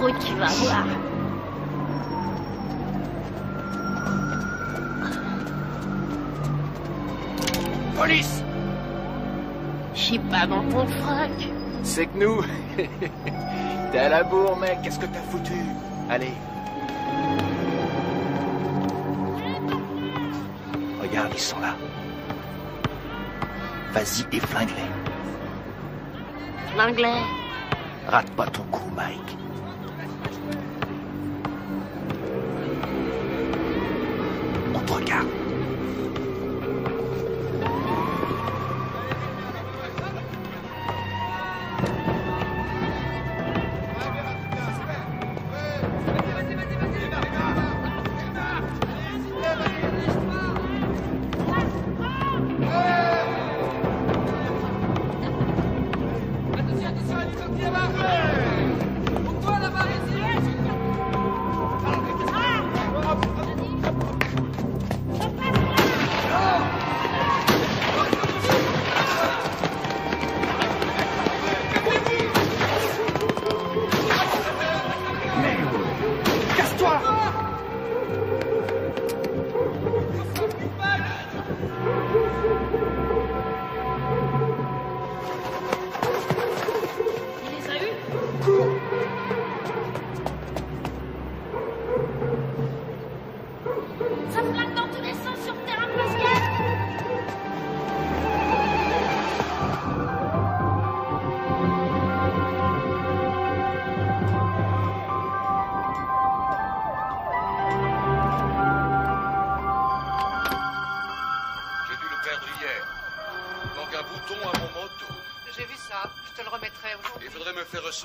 Oh, tu vas voir. Police! Je suis pas dans ton froc. C'est que nous. T'es à la bourre, mec. Qu'est-ce que t'as foutu? Allez. Regarde, ils sont là. Vas-y et flingue-les. L'anglais. Rate pas ton coup, Mike. On te regarde.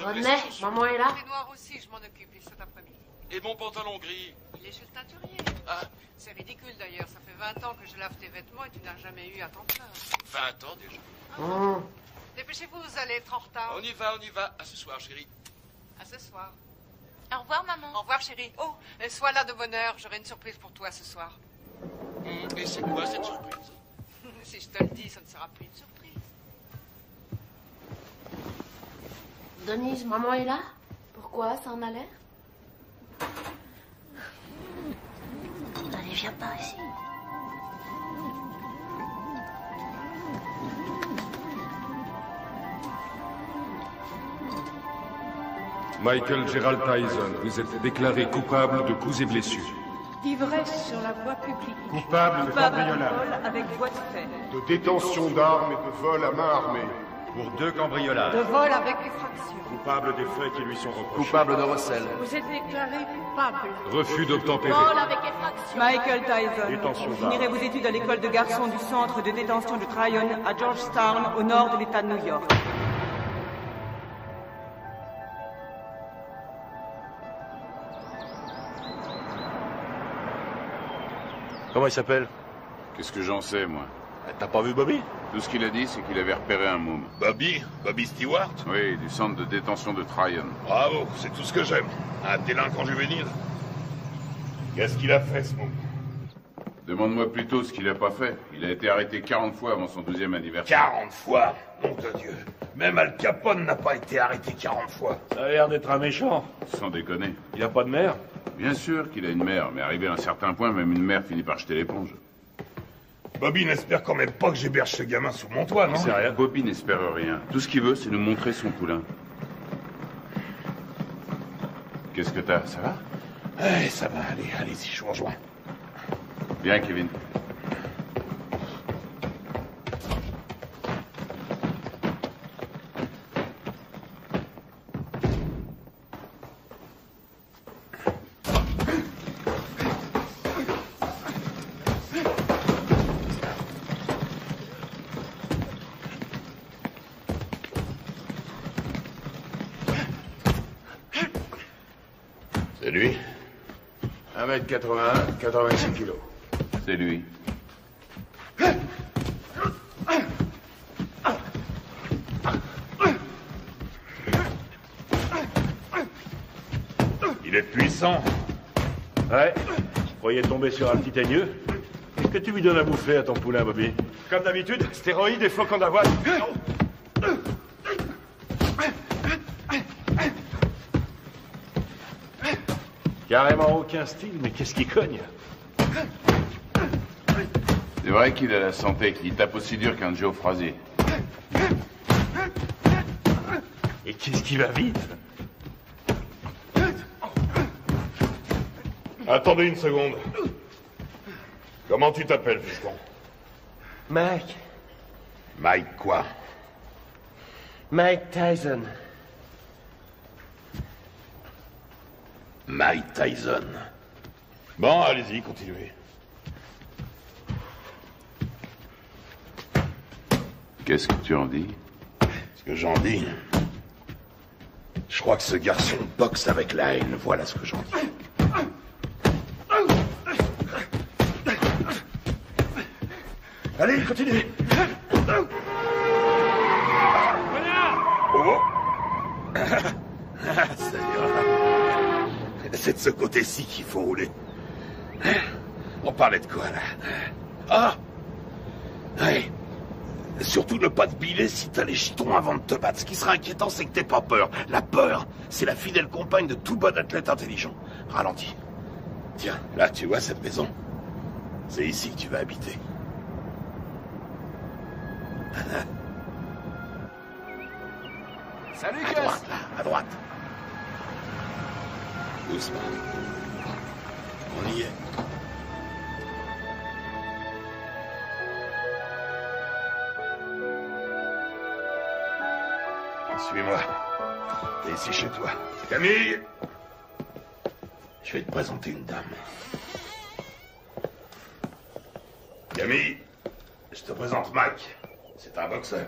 René, maman est là. Les noirs aussi, je m'en occupe cet après-midi. Et mon pantalon gris? Il est chez le teinturier. Ah. C'est ridicule d'ailleurs, ça fait 20 ans que je lave tes vêtements et tu n'as jamais eu à t'en plaindre. 20 ans déjà. Dépêchez-vous, vous allez être en retard. On y va, on y va. À ce soir, chérie. À ce soir. Au revoir, maman. Au revoir, chérie. Oh, sois là de bonne heure, j'aurai une surprise pour toi ce soir. Et c'est quoi cette surprise? Si je te le dis, ça ne sera plus une surprise. Denise, maman est là? Pourquoi? Ça en a l'air? Allez, viens pas ici. Michael Gerald Tyson, vous êtes déclaré coupable de coups et blessures. D'ivresse sur la voie publique. Coupable de cambriolage. Vol avec voie de fait. De détention d'armes et de vol à main armée. Pour 2 cambriolages. De vol avec effraction. Coupable des faits qui lui sont reprochés. Coupable de recel. Vous êtes déclaré coupable. Refus d'obtempérer. Vol avec effraction. Michael Tyson. Détention Vous d'armes. finirez vos études à l'école de garçons du centre de détention de Tryon à Georgetown, au nord de l'État de New York. Comment il s'appelle? Qu'est-ce que j'en sais, moi? T'as pas vu Bobby? Tout ce qu'il a dit, c'est qu'il avait repéré un môme. Bobby Stewart? Oui, du centre de détention de Tryon. Bravo, c'est tout ce que j'aime. Un délinquant juvénile. Qu'est-ce qu'il a fait, ce môme? Demande-moi plutôt ce qu'il a pas fait. Il a été arrêté 40 fois avant son 12e anniversaire. 40 fois? Nom de Dieu. Même Al Capone n'a pas été arrêté 40 fois. Ça a l'air d'être un méchant. Sans déconner. Il a pas de mère? Bien sûr qu'il a une mère, mais arrivé à un certain point, même une mère finit par jeter l'éponge. Bobby n'espère quand même pas que j'héberge ce gamin sous mon toit, non? C'est rien. Bobby n'espère rien. Tout ce qu'il veut, c'est nous montrer son poulain. Qu'est-ce que t'as? Ça va? Eh, ça va, allez-y, je vous rejoins. Viens, Kevin. C'est lui? 1m81, 86 kilos. C'est lui. Il est puissant. Ouais. Je croyais tomber sur un petit teigneux. Qu'est-ce que tu lui donnes à bouffer à ton poulain, Bobby? Comme d'habitude, stéroïdes et flocons d'avoine. Carrément aucun style, mais qu'est-ce qui cogne? C'est vrai qu'il a la santé. Il tape aussi dur qu'un Joe Frazier. Et qu'est-ce qui va vite? Attendez une seconde. Comment tu t'appelles, fiston? Mike. Mike quoi? Mike Tyson. Mike Tyson. Bon, allez-y, continuez. Qu'est-ce que tu en dis? Ce que j'en dis... Je crois que ce garçon boxe avec la haine, voilà ce que j'en dis. Allez, continuez. Oh. Ça ira. C'est de ce côté-ci qu'il faut rouler. On parlait de quoi, là? Ah! Ouais. Surtout ne pas te biler si t'as les jetons avant de te battre. Ce qui sera inquiétant, c'est que t'aies pas peur. La peur, c'est la fidèle compagne de tout bon athlète intelligent. Ralentis. Tiens, là, tu vois cette maison? C'est ici que tu vas habiter. Salut, à Gus. droite, là, à droite. Doucement. On y est. Suis-moi. T'es ici chez toi. Camille! Je vais te présenter une dame. Camille, je te présente Mike. C'est un boxeur.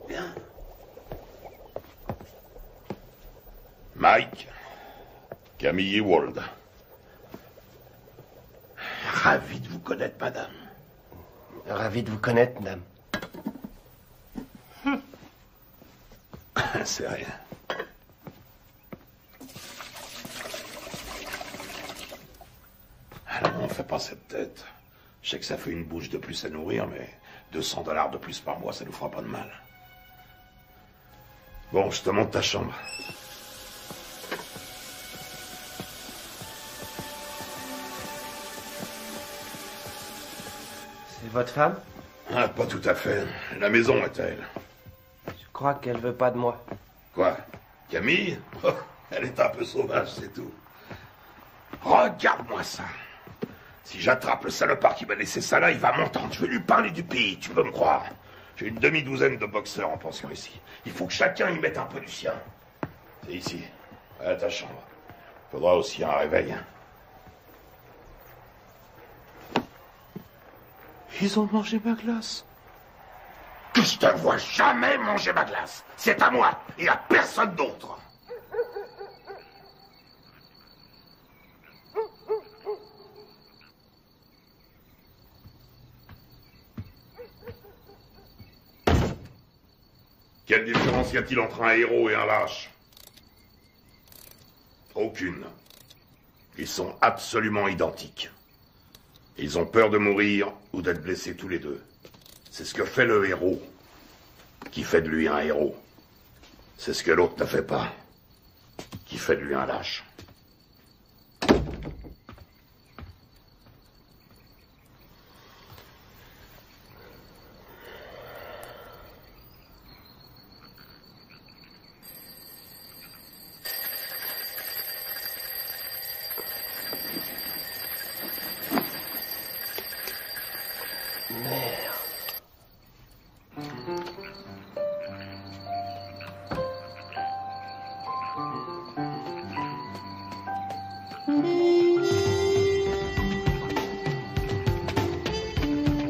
Viens. Mike, Camille Ewald. Ravi de vous connaître, madame. Ravi de vous connaître, madame. C'est rien. Alors, on fait pas cette tête. Je sais que ça fait une bouche de plus à nourrir, mais $200 de plus par mois, ça nous fera pas de mal. Bon, je te montre ta chambre. C'est votre femme? Ah, pas tout à fait. La maison est à elle. Je crois qu'elle veut pas de moi. Quoi? Camille? Oh, elle est un peu sauvage, c'est tout. Regarde-moi ça. Si j'attrape le salopard qui m'a laissé ça là, il va m'entendre. Je vais lui parler du pays, tu peux me croire. J'ai une demi-douzaine de boxeurs en pension ici. Il faut que chacun y mette un peu du sien. C'est ici, à ta chambre. Faudra aussi un réveil. Ils ont mangé ma glace. Que je te vois jamais manger ma glace. C'est à moi et à personne d'autre. Quelle différence y a-t-il entre un héros et un lâche? Aucune. Ils sont absolument identiques. Ils ont peur de mourir ou d'être blessés tous les deux. C'est ce que fait le héros qui fait de lui un héros. C'est ce que l'autre ne fait pas, qui fait de lui un lâche.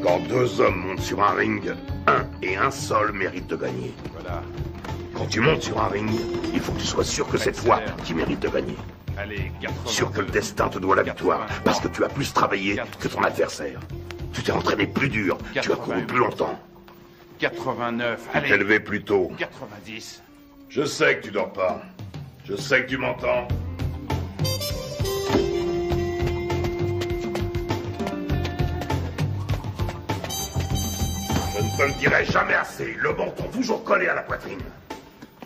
Quand deux hommes montent sur un ring, un et un seul mérite de gagner. Voilà. Quand tu montes sur un ring, il faut que tu sois sûr que c'est toi qui mérites de gagner. Allez, 80. Sûr que le destin te doit la victoire, parce que tu as plus travaillé que ton adversaire. Tu t'es entraîné plus dur, tu as couru plus longtemps. 89, Tu t'es levé plus tôt. 90. Je sais que tu dors pas. Je sais que tu m'entends. Je ne te le dirai jamais assez. Le menton toujours collé à la poitrine.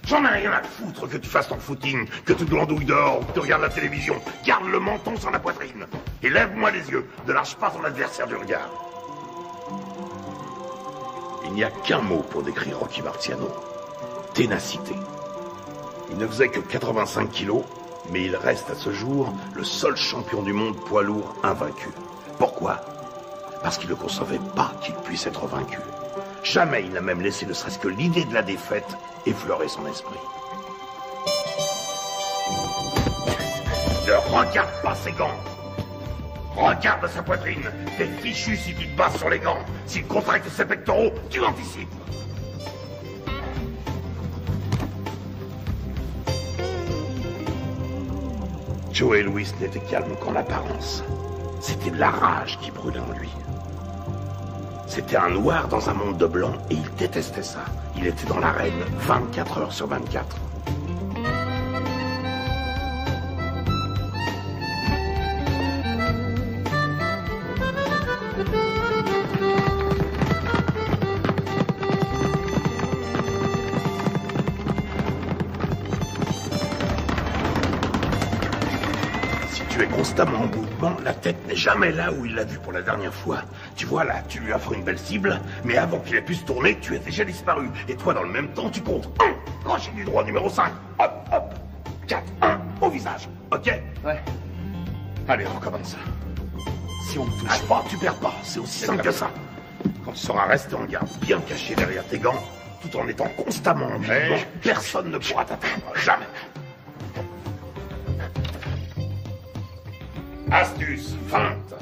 J'en ai rien à foutre que tu fasses ton footing, que tu glandouilles dehors ou que tu regardes la télévision. Garde le menton sur la poitrine. Et lève-moi les yeux. Ne lâche pas ton adversaire du regard. Il n'y a qu'un mot pour décrire Rocky Marciano. Ténacité. Il ne faisait que 85 kilos, mais il reste à ce jour le seul champion du monde poids lourd invaincu. Pourquoi? Parce qu'il ne concevait pas qu'il puisse être vaincu. Jamais il n'a même laissé ne serait-ce que l'idée de la défaite effleurer son esprit. Ne regarde pas ses gants. Regarde sa poitrine. T'es fichu si tu te bases sur les gants. S'il contracte ses pectoraux, tu anticipes. Joey Louis n'était calme qu'en apparence. C'était de la rage qui brûlait en lui. C'était un noir dans un monde de blanc et il détestait ça. Il était dans l'arène 24 heures sur 24. Tu es constamment en mouvement, la tête n'est jamais là où il l'a vue pour la dernière fois. Tu vois là, tu lui offres une belle cible, mais avant qu'il ait pu se tourner, tu es déjà disparu. Et toi, dans le même temps, tu comptes 1, crochet du droit numéro 5, hop, hop, 4, 1, au visage, ok? Ouais. Allez, recommence. Si on ne touche pas, tu perds pas, c'est aussi simple que ça. Quand tu sauras rester en garde, bien caché derrière tes gants, tout en étant constamment en mouvement, personne ne pourra t'atteindre, jamais. Astuce, feinte,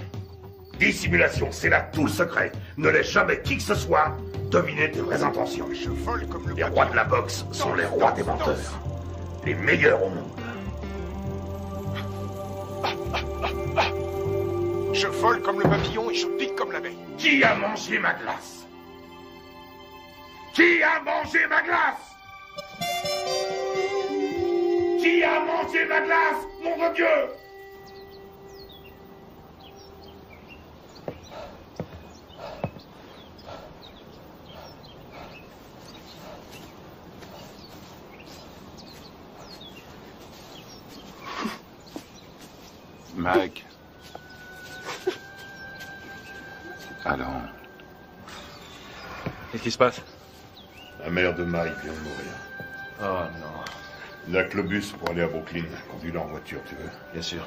dissimulation, c'est là tout le secret. Ne laisse jamais qui que ce soit deviner tes vraies intentions. Les rois de la boxe sont les rois des menteurs. Les meilleurs au monde. Je vole comme le papillon et je pique comme l'abeille. Qui a mangé ma glace? Qui a mangé ma glace? Qui a mangé ma glace? Nom de Dieu! Mike. Alors. Qu'est-ce qui se passe? La mère de Mike vient de mourir. Oh non. Il n'y a que le bus pour aller à Brooklyn. Conduis-le en voiture, tu veux? Bien sûr.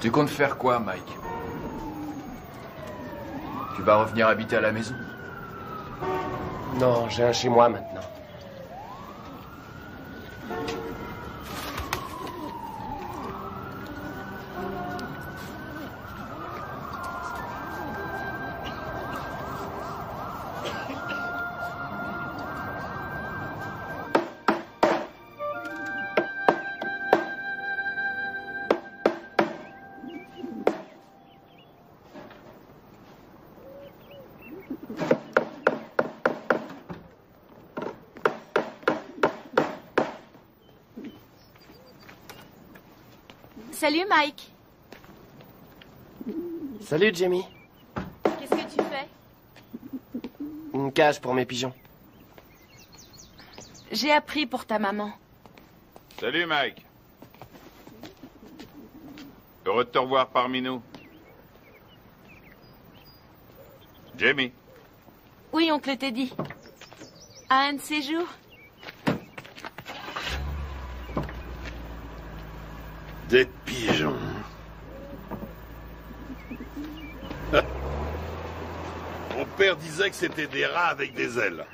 Tu comptes faire quoi, Mike? Tu vas revenir habiter à la maison? Non, j'ai un chez moi maintenant. Salut Mike. Salut Jamie. Qu'est-ce que tu fais? Une cage pour mes pigeons. J'ai appris pour ta maman. Salut Mike. Heureux de te revoir parmi nous. Jamie. Oui, oncle Teddy. À un de ces jours. Des pigeons. Mon père disait que c'était des rats avec des ailes.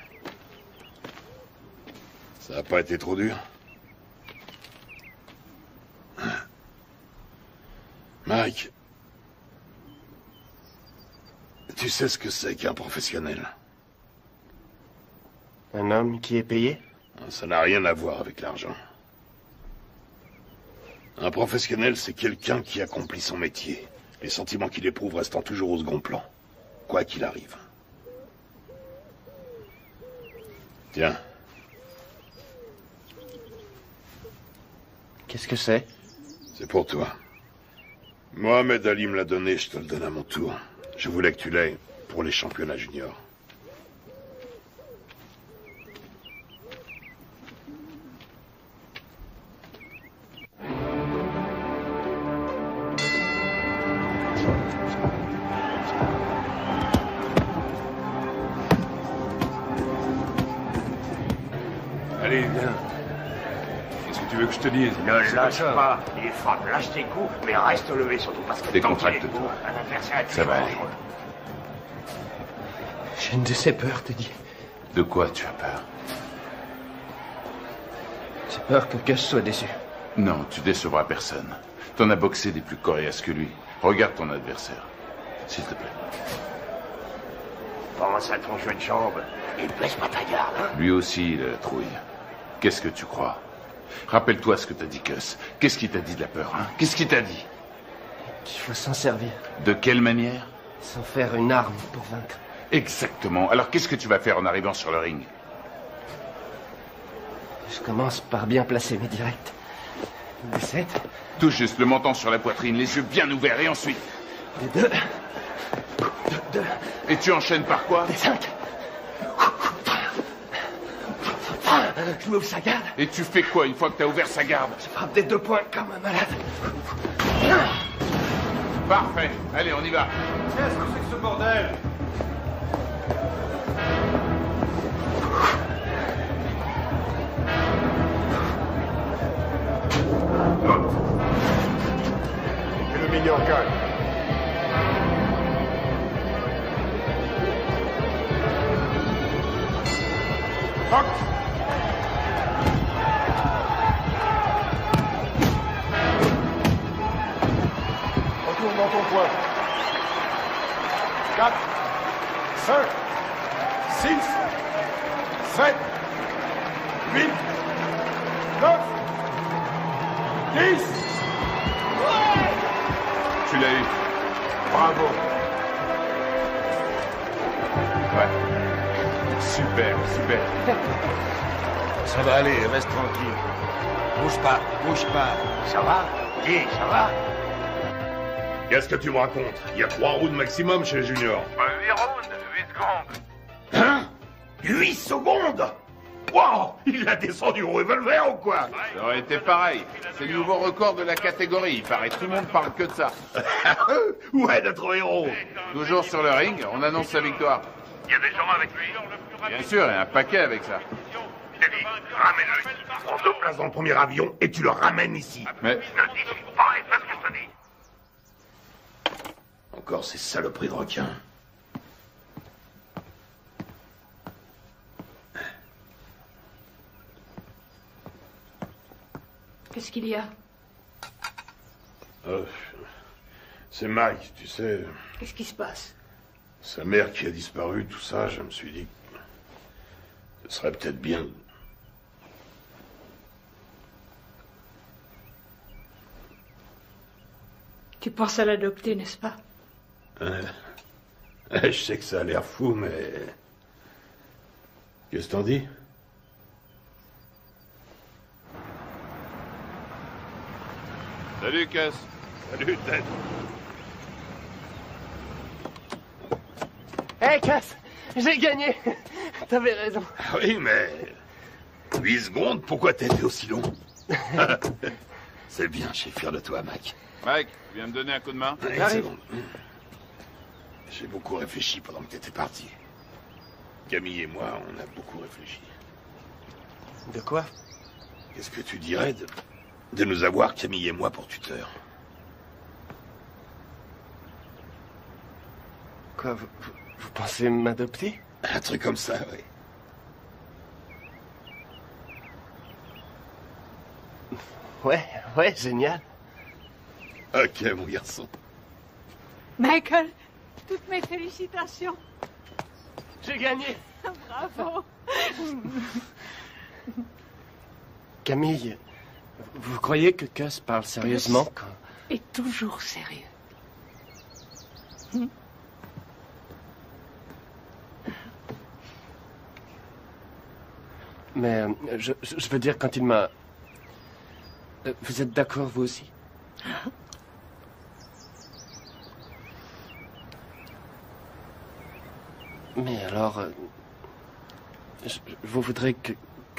Ça n'a pas été trop dur? Mike, tu sais ce que c'est qu'un professionnel? Un homme qui est payé? Ça n'a rien à voir avec l'argent. Un professionnel, c'est quelqu'un qui accomplit son métier. Les sentiments qu'il éprouve restant toujours au second plan, quoi qu'il arrive. Tiens. Qu'est-ce que c'est? C'est pour toi. Mohamed Ali me l'a donné, je te le donne à mon tour. Je voulais que tu l'aies pour les championnats juniors. Allez, viens. Qu'est-ce que tu veux que je te dise? Ne lâche pas. Il frappe, lâche tes coups, mais reste levé surtout parce que Décontracte-toi. un adversaire Ça va aller. J'ai une de ces peurs, Teddy. De quoi tu as peur? J'ai peur que Gus soit déçu. Non, tu décevras personne. T'en as boxé des plus coriaces que lui. Regarde ton adversaire. S'il te plaît. Pense à ton jeu de jambes et baisse pas ta garde. Hein? Lui aussi, il a la trouille. Qu'est-ce que tu crois? Rappelle-toi ce que t'as dit, Gus. Qu'est-ce qu'il t'a dit de la peur, hein? Qu'est-ce qu'il t'a dit? Qu'il faut s'en servir. De quelle manière? Sans faire une arme pour vaincre. Exactement. Alors qu'est-ce que tu vas faire en arrivant sur le ring? Je commence par bien placer mes directs. Des 7. Tout juste, le menton sur la poitrine, les yeux bien ouverts, et ensuite? Des 2. Deux. Et tu enchaînes par quoi? Des 5. Je m'ouvre sa garde. Et tu fais quoi une fois que t'as ouvert sa garde? Je frappe des 2 points comme un malade. Parfait. Allez, on y va. Qu'est-ce que c'est que ce bordel? Et le meilleur gagne. Fuck! Retourne dans ton coin. 4, 5, 6, 7, 8, 9, 10. Tu l'as eu. Bravo. Ouais. Super, super. Ça va aller, reste tranquille. Bouge pas, bouge pas. Ça va? Dis, ça va? Qu'est-ce que tu me racontes? Il y a 3 rounds maximum chez les juniors. 8 rounds, 8 secondes. Hein? 8 secondes? Wow! Il l'a descendu au revolver ou quoi? Ça aurait été pareil. C'est le nouveau record de la catégorie. Il paraît tout le monde parle que de ça. Ouais, notre héros. Toujours sur le ring, on annonce sa victoire. Il y a des gens avec lui. Bien sûr, il y a un paquet avec ça. Teddy, ramène-le ici. Prends 2 places dans le premier avion et tu le ramènes ici. Mais Ne discute pas et fais ce que je te dis. Encore ces saloperies de requins. Qu'est-ce qu'il y a? C'est Mike, tu sais. Qu'est-ce qui se passe? Sa mère qui a disparu, tout ça, je me suis dit que ce serait peut-être bien. Tu penses à l'adopter, n'est-ce pas? Je sais que ça a l'air fou, mais... Qu'est-ce que t'en dis? salut, Cass. Salut, Ted. Hé, Cass! J'ai gagné! T'avais raison. Ah oui, mais... 8 secondes, pourquoi t'as été aussi long? C'est bien, je suis fier de toi, Mac. Mike, tu viens me donner un coup de main? Une seconde. J'ai beaucoup réfléchi pendant que t'étais parti. Camille et moi, on a beaucoup réfléchi. De quoi? Qu'est-ce que tu dirais de nous avoir, Camille et moi, pour tuteurs? Quoi, vous pensez m'adopter? Un truc comme ça, oui. Ouais, génial. Ok, mon garçon. Michael, toutes mes félicitations. J'ai gagné. Bravo. Camille, vous croyez que Gus parle sérieusement quand... Et toujours sérieux. Mais je veux dire, quand il m'a... Vous êtes d'accord, vous aussi? Mais alors... vous voudrez que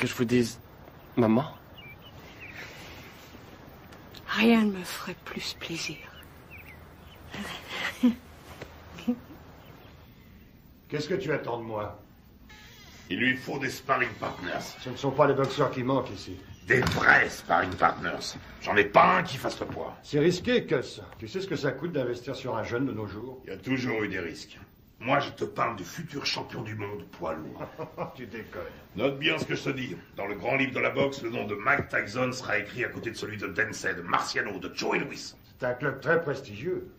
je vous dise... Maman? Rien ne me ferait plus plaisir. Qu'est-ce que tu attends de moi? Il lui faut des sparring partners. Ce ne sont pas les boxeurs qui manquent ici. Des vrais sparring partners. J'en ai pas un qui fasse le poids. C'est risqué, Gus. Tu sais ce que ça coûte d'investir sur un jeune de nos jours? Il y a toujours eu des risques. Moi, je te parle du futur champion du monde poids lourd. Tu déconnes. Note bien ce que je te dis. Dans le grand livre de la boxe, le nom de Mike Tyson sera écrit à côté de celui de Dempsey, de Marciano, de Joey Louis. C'est un club très prestigieux.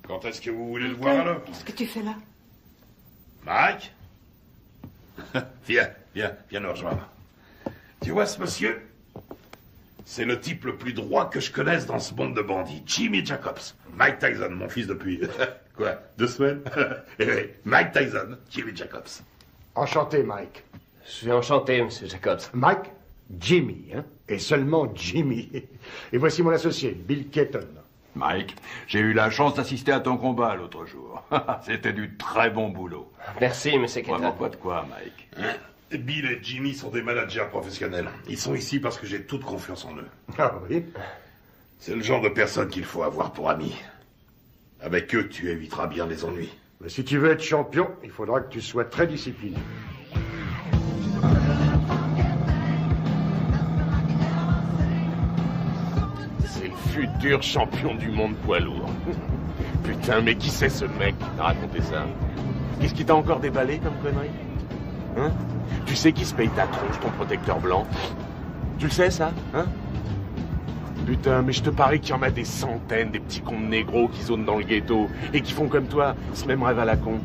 Quand est-ce que vous voulez le voir, alors? Qu'est-ce que tu fais là? Mike? Viens nous rejoindre. Tu vois ce monsieur? C'est le type le plus droit que je connaisse dans ce monde de bandits. Jimmy Jacobs. Mike Tyson, mon fils depuis... quoi, 2 semaines? Mike Tyson, Jimmy Jacobs. Enchanté, Mike. Je suis enchanté, monsieur Jacobs. Mike, Jimmy, hein? Et seulement Jimmy. Et voici mon associé, Bill Keaton. Mike, j'ai eu la chance d'assister à ton combat l'autre jour. C'était du très bon boulot. Merci, monsieur Keaton. Vraiment pas de quoi, Mike. Hein? Bill et Jimmy sont des managers professionnels. Ils sont ici parce que j'ai toute confiance en eux. Ah oui? C'est le genre de personne qu'il faut avoir pour ami. Avec eux, tu éviteras bien les ennuis. Mais si tu veux être champion, il faudra que tu sois très discipliné. C'est le futur champion du monde poids lourd. Putain, mais qui c'est ce mec qui t'a raconté ça? Qu'est-ce qui t'a encore déballé comme connerie? Hein? Tu sais qui se paye ta tronche, ton protecteur blanc? Tu le sais, ça? Hein? Putain, mais je te parie qu'il y en a des centaines, des petits cons de négros qui zonent dans le ghetto et qui font comme toi, ce même rêve à la con.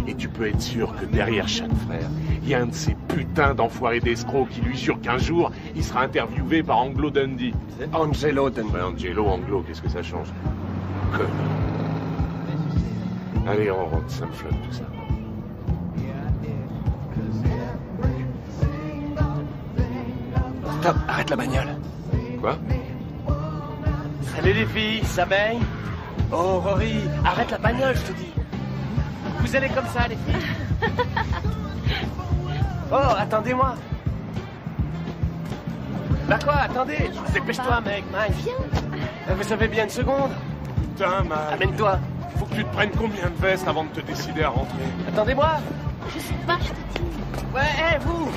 Et tu peux être sûr que derrière chaque frère, il y a un de ces putains d'enfoirés d'escrocs qui lui jure qu'un jour, il sera interviewé par Anglo Dundee. C'est Angelo Dundee. Ouais, Angelo, Anglo, qu'est-ce que ça change? Allez, on rentre, ça me flotte tout ça. Stop, arrête la bagnole. Quoi? Salut les filles, ça baigne? Oh, Rory, arrête la bagnole, je te dis. Vous allez comme ça, les filles? Oh, attendez-moi. Bah quoi, attendez, dépêche-toi, mec, Mike. Viens. Vous avez bien une seconde? Putain, Mike. Amène-toi. Faut que tu te prennes combien de vestes avant de te décider à rentrer? Attendez-moi. Je sais pas, je te dis. Ouais, hé, vous.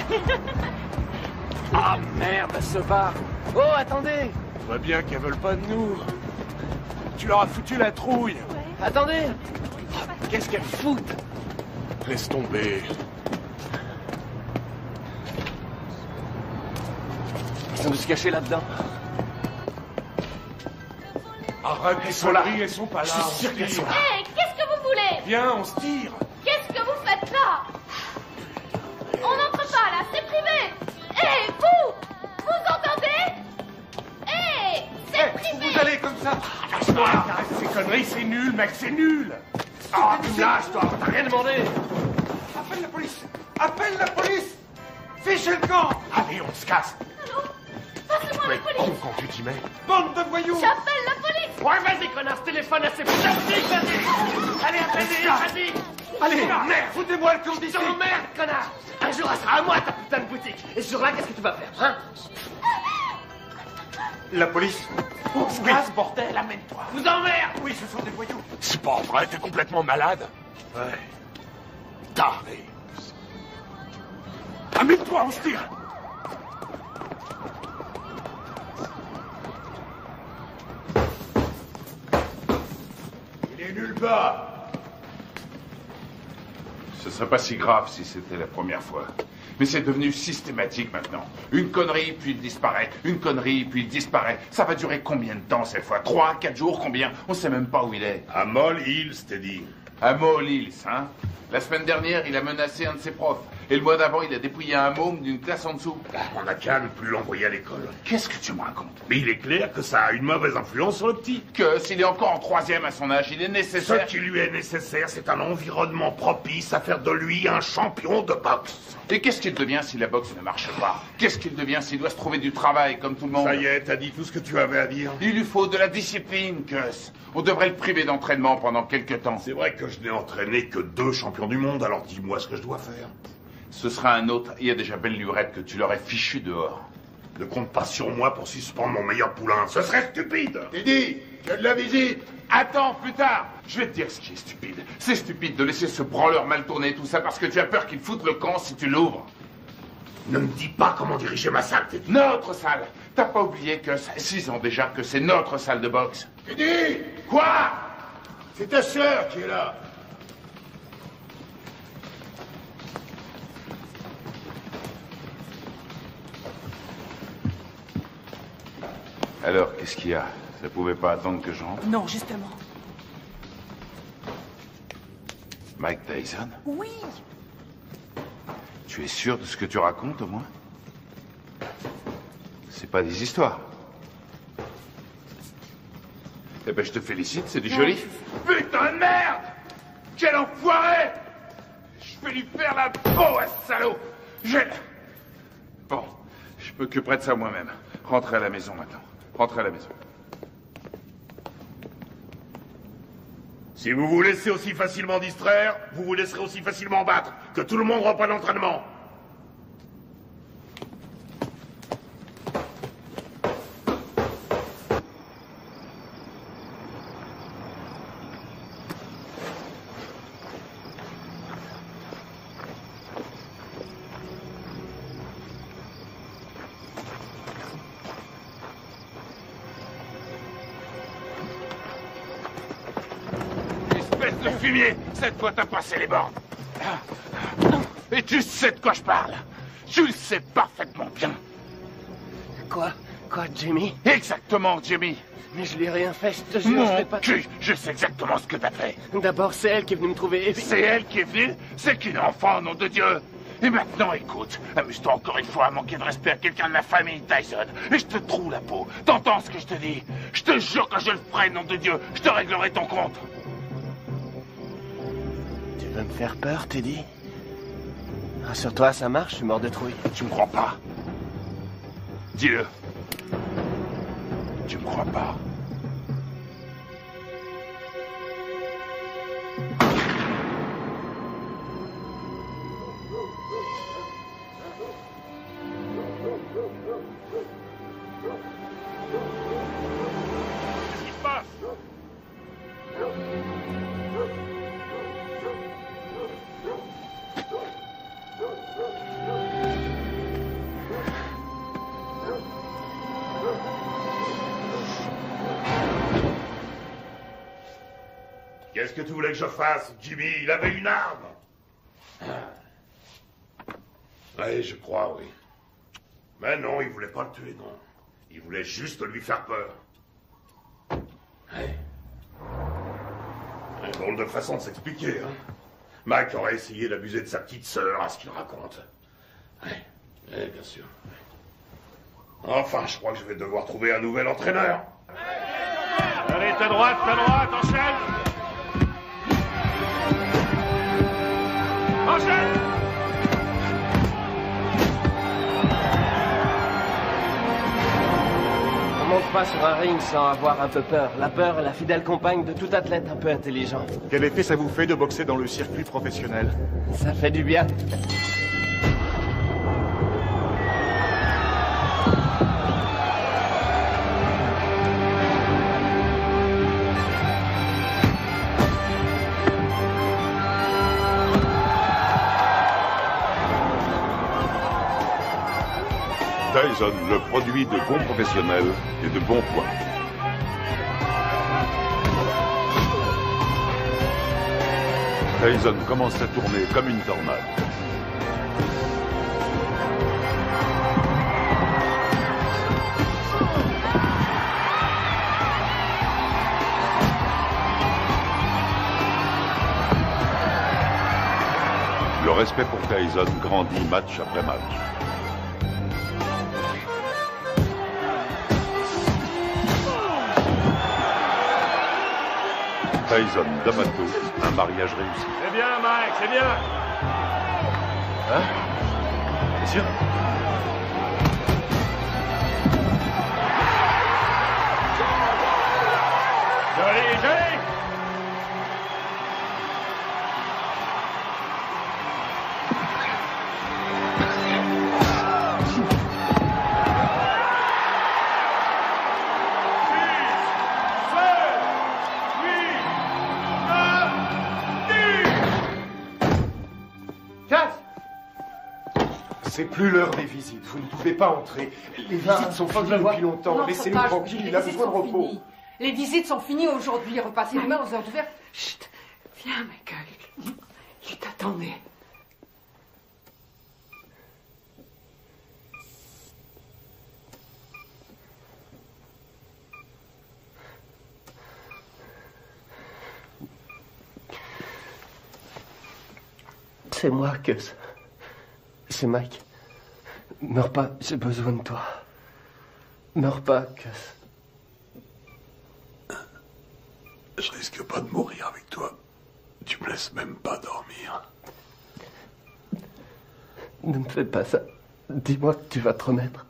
Ah, merde, ce bar. Oh, attendez. On voit bien qu'elles veulent pas de nous. Tu leur as foutu la trouille. Ouais. Attendez. Qu'est-ce qu'elles foutent? Laisse tomber. Ils sont de se cacher là-dedans. Arrête, elles sont là. Elles sont pas là. Je suis sûr qu'elles sont là. Hé, qu'est-ce que vous voulez? Viens, on se tire. Qu'est-ce que vous faites là? On n'entre pas là, c'est privé. Hé, vous entendez? Hé, c'est privé. Vous allez comme ça. Lâche-moi. Arrête ces conneries, c'est nul, mec, c'est nul. Ah, tu me lâches, toi. T'as rien demandé. Appelle la police. Appelle la police. Fichez le camp. Allez, on se casse. Allô? Passez-moi la police. Con quand tu t'y mets. Bande de voyous. J'appelle la police. Ouais, vas-y, connasse, téléphone à ces putains de flics, vas-y. Allez, appelez-les, vas-y. Allez, merde, foutez-moi le camp d'ici. Je t'emmerde, connard. Un jour, elle sera à moi, ta putain de boutique. Et ce jour-là, qu'est-ce que tu vas faire, hein? La police. On se casse, bordel, amène-toi. Vous emmerde. Oui, ce sont des voyous. C'est pas vrai, t'es complètement malade. Ouais. Taré. Amène-toi, on se tire. Il est nulle part. Ce serait pas si grave si c'était la première fois. Mais c'est devenu systématique maintenant. Une connerie, puis il disparaît. Une connerie, puis il disparaît. Ça va durer combien de temps cette fois? 3, 4 jours, combien? On sait même pas où il est. À Moll Hills, t'es dit. À Moll Hills, hein? La semaine dernière, il a menacé un de ses profs. Et le mois d'avant, il a dépouillé un môme d'une classe en dessous. On n'a qu'à ne plus l'envoyer à l'école. Qu'est-ce que tu me racontes? Mais il est clair que ça a une mauvaise influence sur le petit. Que s'il est encore en 3e à son âge, il est nécessaire... Ce qui lui est nécessaire, c'est un environnement propice à faire de lui un champion de boxe. Et qu'est-ce qu'il devient si la boxe ne marche pas? Qu'est-ce qu'il devient s'il doit se trouver du travail comme tout le monde? Ça y est, t'as dit tout ce que tu avais à dire. Il lui faut de la discipline, Gus. On devrait le priver d'entraînement pendant quelques temps. C'est vrai que je n'ai entraîné que 2 champions du monde, alors dis-moi ce que je dois faire. Ce sera un autre. Il y a déjà belle lurette que tu l'aurais fichu dehors. Ne compte pas sur moi pour suspendre mon meilleur poulain. Ce serait stupide. Teddy, tu as de la visite. Attends, plus tard. Je vais te dire ce qui est stupide. C'est stupide de laisser ce branleur mal tourner, tout ça, parce que tu as peur qu'il foute le camp si tu l'ouvres. Ne me dis pas comment diriger ma salle, Teddy. Notre salle. T'as pas oublié que ça fait 6 ans déjà que c'est notre salle de boxe. Teddy! Quoi? C'est ta sœur qui est là. Alors, qu'est-ce qu'il y a? Ça pouvait pas attendre que je rentre? Non, justement. Mike Tyson? Oui. Tu es sûr de ce que tu racontes, au moins? C'est pas des histoires. Eh ben, je te félicite, c'est du joli. Putain de merde! Quel enfoiré! Je vais lui faire la peau à ce salaud! Bon, je m'occuperai de ça moi-même. Rentrez à la maison maintenant. Rentrez à la maison. Si vous vous laissez aussi facilement distraire, vous vous laisserez aussi facilement battre. Que tout le monde reprenne l'entraînement. De fumier, cette fois t'as passé les bornes. Et tu sais de quoi je parle. Tu le sais parfaitement bien. Quoi? Quoi, Jimmy? Exactement, Jimmy. Mais je lui ai rien fait, je te jure, je Mon l'ai pas... cul, je sais exactement ce que t'as fait. D'abord, c'est elle qui est venue me trouver. C'est elle qui est venue? C'est qu'une enfant, nom de Dieu. Et maintenant, écoute, amuse-toi encore une fois à manquer de respect à quelqu'un de la famille Tyson. Et je te troue la peau. T'entends ce que je te dis? Je te jure que je le ferai, nom de Dieu. Je te réglerai ton compte. Tu veux me faire peur, Teddy? Rassure-toi, ça marche, je suis mort de trouille. Tu me crois pas? Dis-le. Tu me crois pas? Qu'est-ce qui se passe? Qu'est-ce que tu voulais que je fasse, Jimmy? Il avait une arme. Oui, je crois, oui. Mais non, il voulait pas le tuer, non. Il voulait juste lui faire peur. Ouais. Une drôle de façon de s'expliquer, hein. Mac aurait essayé d'abuser de sa petite sœur, à ce qu'il raconte. Oui, bien sûr. Enfin, je crois que je vais devoir trouver un nouvel entraîneur. Allez, ta droite, enchaîne! Enchaîne! On monte pas sur un ring sans avoir un peu peur. La peur est la fidèle compagne de tout athlète un peu intelligent. Quel effet ça vous fait de boxer dans le circuit professionnel? Ça fait du bien. Tyson, le produit de bons professionnels et de bons poids. Tyson commence à tourner comme une tornade. Le respect pour Tyson grandit match après match. Tyson, D'Amato, un mariage réussi. C'est bien, Mike, c'est bien. Hein? T'es sûr? Joli, joli! C'est plus l'heure des visites. Vous ne pouvez pas entrer. Les visites sont finies depuis longtemps. Laissez-nous tranquille. Il a besoin de repos. Finies. Les visites sont finies aujourd'hui. Repassez les mains aux heures ouvertes. Chut. Viens, Michael. Il t'attendait. C'est moi, Gus. C'est Mike. Meurs pas, j'ai besoin de toi. Meurs pas, Gus. Je risque pas de mourir avec toi. Tu me laisses même pas dormir. Ne me fais pas ça. Dis-moi que tu vas te remettre.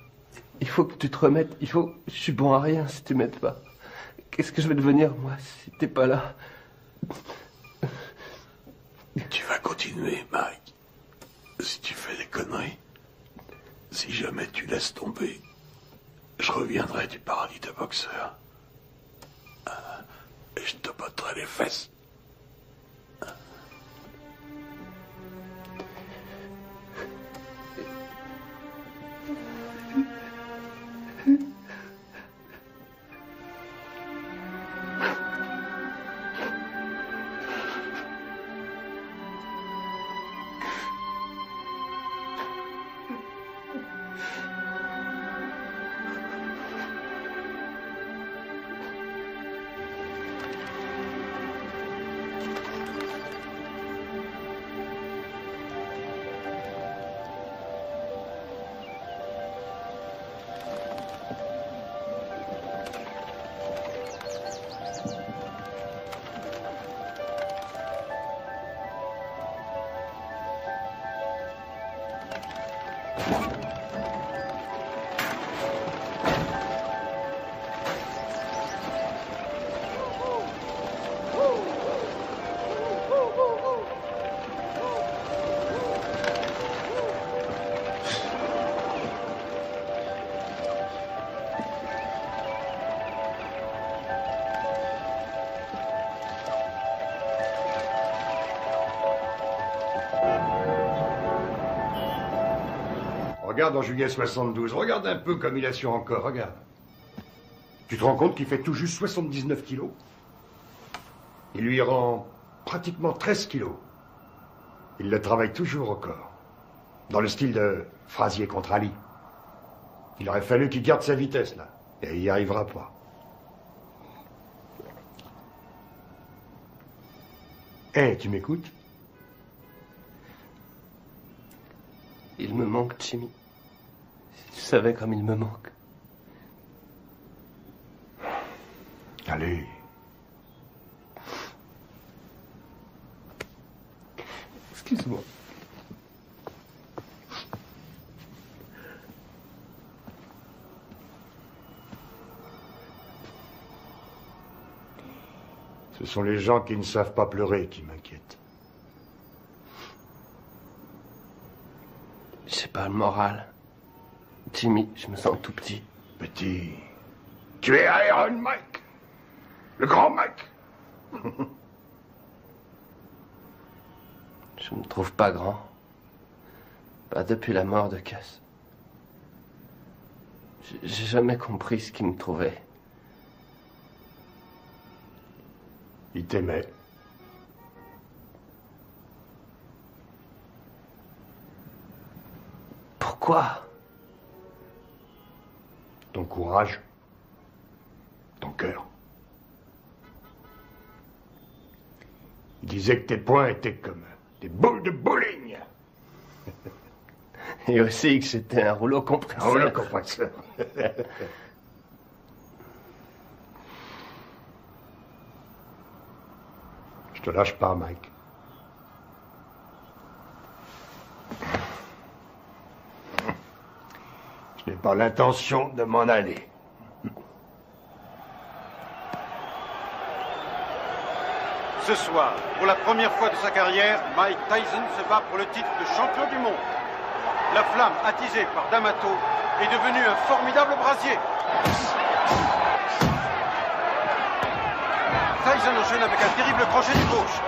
Il faut que tu te remettes. Je suis bon à rien si tu m'aides pas. Qu'est-ce que je vais devenir, moi, si t'es pas là? Tu vas continuer, Mike. Si tu fais des conneries, si jamais tu laisses tomber, je reviendrai du paradis de boxeur. Et je te botterai les fesses. Regarde en juillet 72, regarde un peu comme il a su encore, regarde. Tu te rends compte qu'il fait tout juste 79 kilos? Il lui rend pratiquement 13 kilos. Il le travaille toujours au corps. Dans le style de Frazier contre Ali. Il aurait fallu qu'il garde sa vitesse, là. Et il n'y arrivera pas. Hé, tu m'écoutes? Il me manque, Jimmy. Si tu savais comme il me manque. Allez. Excuse-moi. Ce sont les gens qui ne savent pas pleurer qui m'inquiètent. J'ai pas le moral. Jimmy, je me sens tout petit. Petit. Tu es Iron Mike. Le grand Mike. Je me trouve pas grand. Pas depuis la mort de Cass. J'ai jamais compris ce qu'il me trouvait. Il t'aimait. Quoi? Ton courage. Ton cœur. Il disait que tes poings étaient comme des boules de bowling. Et aussi que j'étais un rouleau compresseur. Un rouleau compresseur. Je te lâche pas, Mike. Je n'ai pas l'intention de m'en aller. Ce soir, pour la première fois de sa carrière, Mike Tyson se bat pour le titre de champion du monde. La flamme attisée par D'Amato est devenue un formidable brasier. Tyson enchaîne avec un terrible crochet du gauche.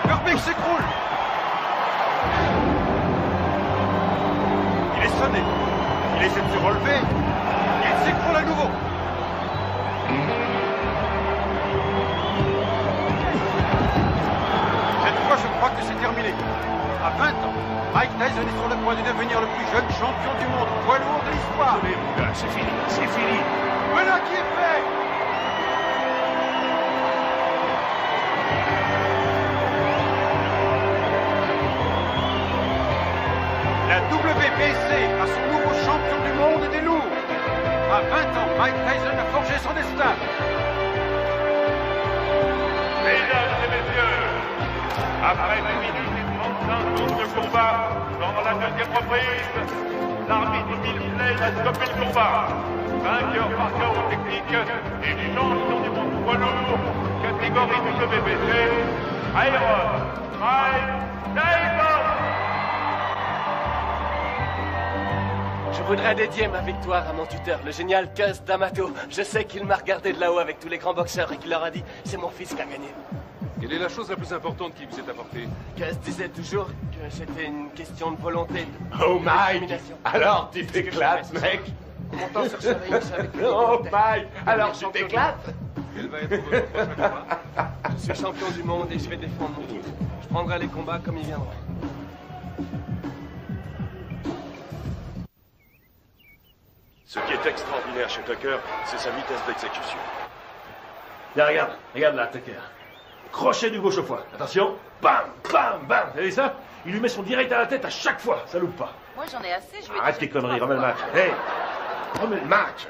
Herbig s'écroule. Il est sonné. Il essaie de se relever. Il s'écroule à nouveau. Cette fois, je crois que c'est terminé. À 20 ans, Mike Tyson est sur le point de devenir le plus jeune champion du monde poids lourd de l'histoire. C'est fini, c'est fini. Voilà qui est fait. La WBC a son nouveau champion du monde des lourds. À 20 ans, Mike Tyson a forgé son destin. Mesdames et messieurs, après 2 minutes et 35 secondes de combat, dans la deuxième reprise, l'arbitre Milsley a stoppé le combat. Vainqueur par chaos technique et champion du monde poids lourd, catégorie WBC, Iron Mike Tyson. Je voudrais dédier ma victoire à mon tuteur, le génial Cus D'Amato. Je sais qu'il m'a regardé de là-haut avec tous les grands boxeurs et qu'il leur a dit « C'est mon fils qui a gagné ». Quelle est la chose la plus importante qui vous est apportée? Cus disait toujours que c'était une question de volonté. Oh Mike, alors tu t'éclates, mec. Montant sur ce ring, je savais que... Oh Mike, alors tu t'éclates. Quel va être votre prochain combat? Je suis champion du monde et je vais défendre mon titre. Je prendrai les combats comme ils viendront. Ce qui est extraordinaire chez Tucker, c'est sa vitesse d'exécution. Tiens, regarde là, Tucker. Crochet du gauche au foie. Attention. Bam, bam, bam. Vous avez vu ça? Il lui met son direct à la tête à chaque fois. Ça loupe pas. Moi, j'en ai assez, je vais... Arrête tes conneries, remets le match. Hey, remets le match.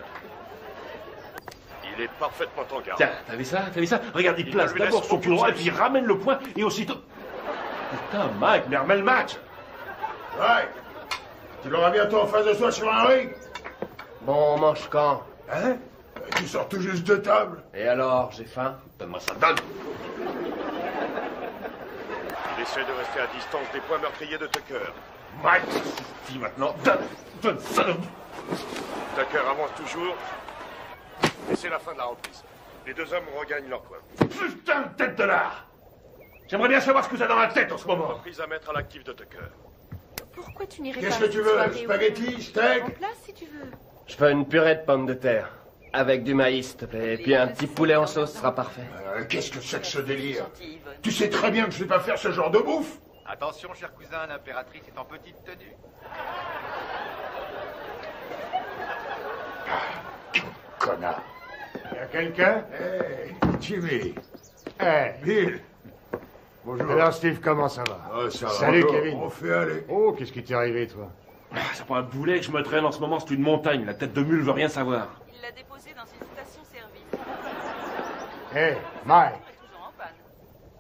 Il est parfaitement en garde. Tiens, t'as vu ça? Regarde, il place d'abord son pied droit et puis il ramène le poing et aussitôt... Putain, Mike, mais remets le match. Ouais. Tu l'auras bientôt en face de toi sur un ring. Bon, on mange quand? Hein? Tu sors tout juste de table. Et alors, j'ai faim? Donne-moi ça, donne. Il essaie de rester à distance des points meurtriers de Tucker. Mike, dis maintenant, donne ça. Tucker avance toujours. Et c'est la fin de la reprise. Les deux hommes regagnent leur coin. Putain de tête de l'art. J'aimerais bien savoir ce que t'as dans la tête en ce moment. Reprise à mettre à l'actif de Tucker. Pourquoi tu n'irais pas... Qu'est-ce que tu veux? Spaghetti, steak? En place, si tu veux. Je veux une purée de pommes de terre. Avec du maïs, s'il te plaît. Et puis un petit poulet en sauce sera parfait. Qu'est-ce que c'est que ce délire? Tu sais très bien que je ne sais pas faire ce genre de bouffe. Attention, cher cousin, l'impératrice est en petite tenue. Connard. Y a quelqu'un? Hey, Jimmy. Hey, Bill. Bonjour. Alors, Steve, comment ça va? Ça va. Salut, Bonjour. Kevin. On fait aller. Oh, qu'est-ce qui t'est arrivé, toi? Ça prend un boulet que je me traîne en ce moment, c'est une montagne. La tête de mule veut rien savoir. Il l'a déposé dans une station-service. Hey, Mike.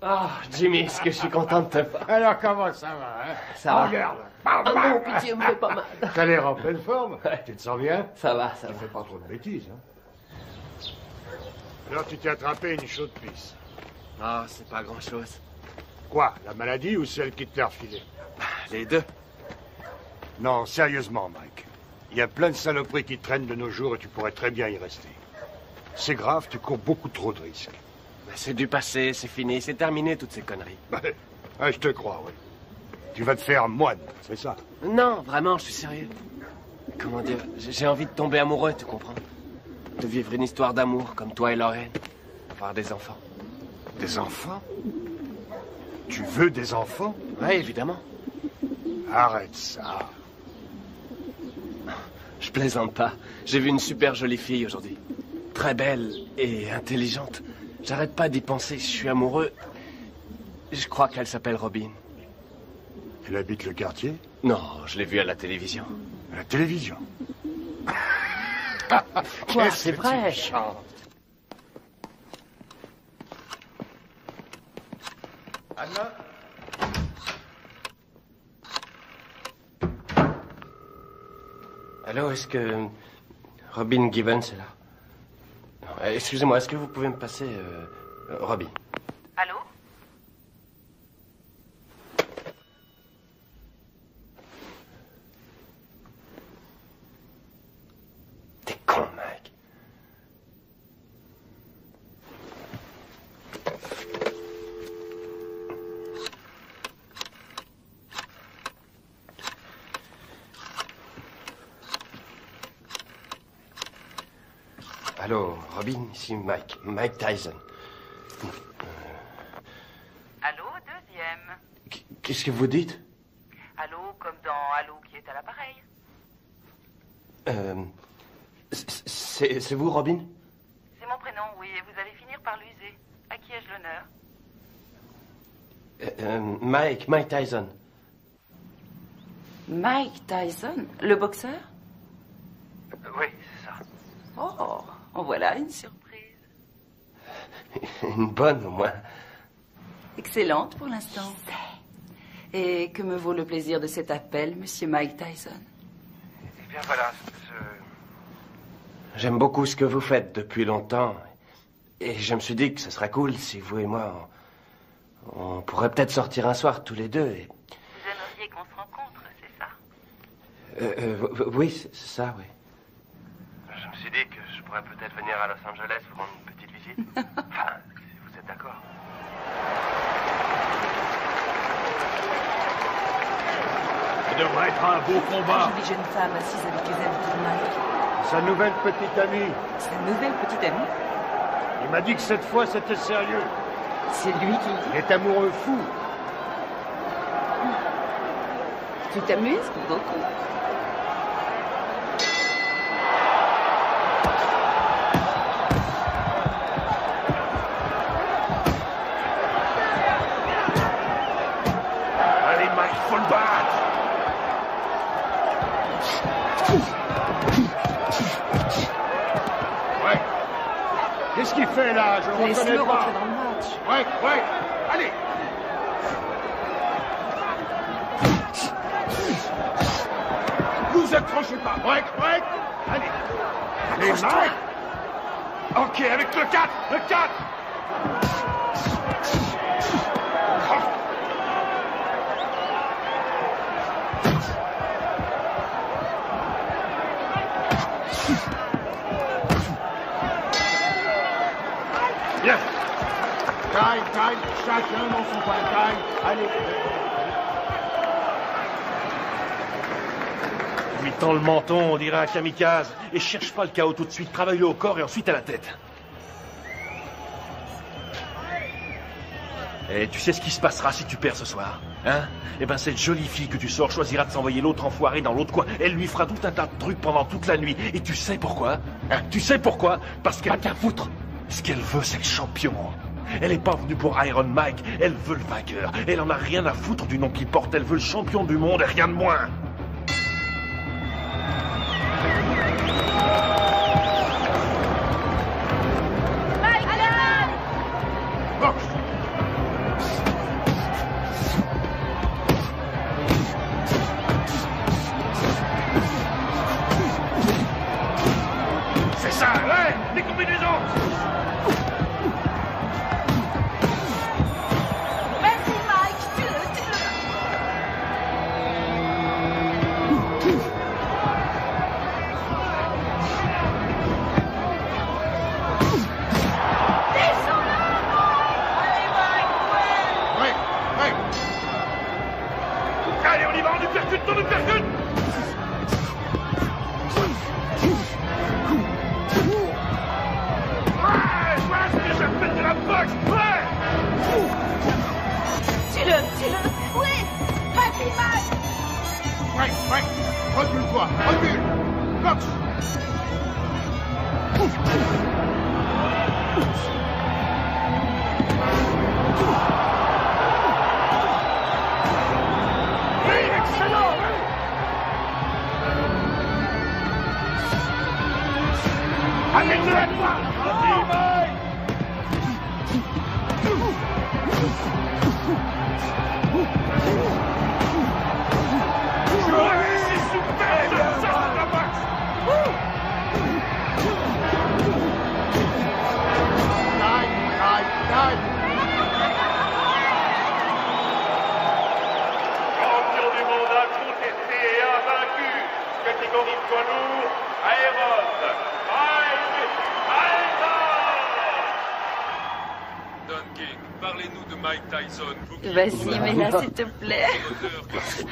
Ah, Jimmy, est-ce que je suis content de te voir. Alors, comment ça va, hein? Ça va. Regarde. Ah non, pitié, me fais pas mal. T'as l'air en pleine forme. Tu te sens bien? Ça va. Tu fais pas trop de bêtises, hein? Alors, tu t'es attrapé une chaude pisse. Ah, c'est pas grand-chose. Quoi? La maladie ou celle qui te l'a refilée? Les deux. Non, sérieusement, Mike. Il y a plein de saloperies qui traînent de nos jours et tu pourrais très bien y rester. C'est grave, tu cours beaucoup trop de risques. C'est du passé, c'est fini, c'est terminé toutes ces conneries. Ouais, je te crois, oui. Tu vas te faire moine, c'est ça? Non, vraiment, je suis sérieux. Comment dire, j'ai envie de tomber amoureux, tu comprends? De vivre une histoire d'amour comme toi et Lorraine. Avoir des enfants. Des enfants? Tu veux des enfants? Oui, évidemment. Arrête ça. Je plaisante pas. J'ai vu une super jolie fille aujourd'hui. Très belle et intelligente. J'arrête pas d'y penser. Je suis amoureux. Je crois qu'elle s'appelle Robin. Elle habite le quartier? Non, je l'ai vue à la télévision. À la télévision? Quoi, c'est vrai? Anna? Allô, est-ce que Robin Gibbons est là? Non, excusez-moi, est-ce que vous pouvez me passer Robin? Allô? T'es con, Mike. Allô, Robin, ici Mike Tyson. Allô, deuxième. Qu'est-ce que vous dites? Allô, comme dans Allô qui est à l'appareil. C'est vous, Robin? C'est mon prénom, oui, et vous allez finir par l'user. À qui ai-je l'honneur? Mike Tyson. Mike Tyson, le boxeur? Oui, c'est ça. Oh, en voilà une surprise. Une bonne, au moins. Excellente pour l'instant. Et que me vaut le plaisir de cet appel, monsieur Mike Tyson? Eh bien, voilà, J'aime beaucoup ce que vous faites depuis longtemps. Et je me suis dit que ce serait cool si vous et moi, on pourrait peut-être sortir un soir tous les deux. Et... Vous aimeriez qu'on se rencontre, c'est ça? Oui, c'est ça, oui. Je me suis dit que je pourrais peut-être venir à Los Angeles vous rendre une petite visite. Enfin, si vous êtes d'accord. Ça devrait être un beau combat. Une jolie jeune femme assise avec les habits de Mike. Sa nouvelle petite amie. Sa nouvelle petite amie? Il m'a dit que cette fois c'était sérieux. C'est lui qui... Il est amoureux fou. Tu t'amuses beaucoup. Allez, Mike, faut le battre. Ouais. Qu'est-ce qu'il fait là? Je le reconnais Laisse-le pas. rentrer dans le match. Ouais. Allez. Vous accrochez pas. Ouais. Allez. Allez, Accroche-toi. Mike. Ok, avec le 4. Le 4. Bien. Time. Chacun dans son coin. Time. Allez. Lui tend le menton, on dirait un kamikaze. Et cherche pas le chaos tout de suite. Travaille-le au corps et ensuite à la tête. Et tu sais ce qui se passera si tu perds ce soir, hein? Eh ben, cette jolie fille que tu sors choisira de s'envoyer l'autre enfoiré dans l'autre coin. Elle lui fera tout un tas de trucs pendant toute la nuit. Et tu sais pourquoi? Hein? Tu sais pourquoi? Parce qu'elle a qu'à foutre. Ce qu'elle veut, c'est le champion. Elle est pas venue pour Iron Mike. Elle veut le vainqueur. Elle en a rien à foutre du nom qu'il porte. Elle veut le champion du monde et rien de moins. C'est ça, ouais, les combinaisons. Merci Mike, tue-le. Allez, on y va, on nous percute, on nous percute. Ouais, c'est déjà fait de la boxe, ouais. Tue-le. Oui, vas-y Mike. Recule-toi, recule. Cox. Excellent. Amène-le à toi. Champion du monde incontesté et invaincu, catégorie poids lourd, Aéros, Mike Tyson. Don King, parlez-nous de Mike Tyson. Vas-y, mets-la, s'il te plaît.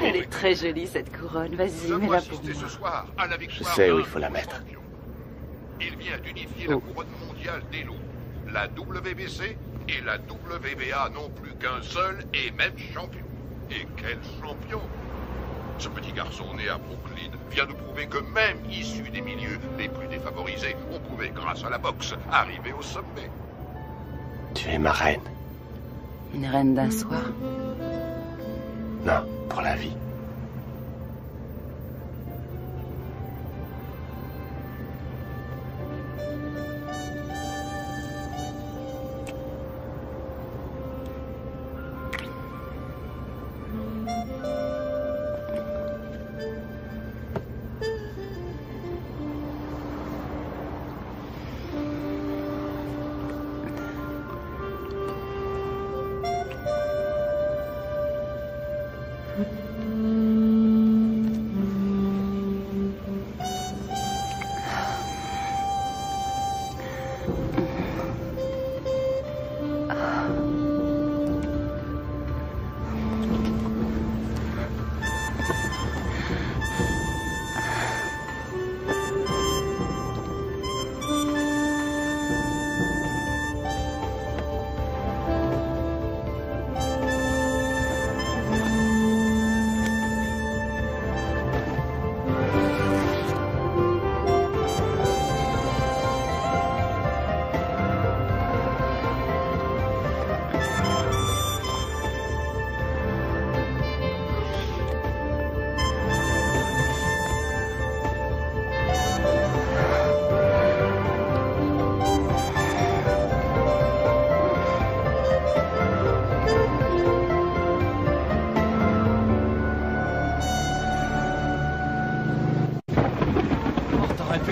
Elle est très jolie, cette couronne. Vas-y, mets-la pour moi. Ce soir à la victoire. Je sais où il faut la mettre. Il vient d'unifier la couronne mondiale des loups. La WBC et la WBA n'ont plus qu'un seul et même champion. Et quel champion! Ce petit garçon né à Brooklyn vient nous prouver que même issu des milieux les plus défavorisés, on pouvait, grâce à la boxe, arriver au sommet. Tu es ma reine. Une reine d'un soir. Non, pour la vie.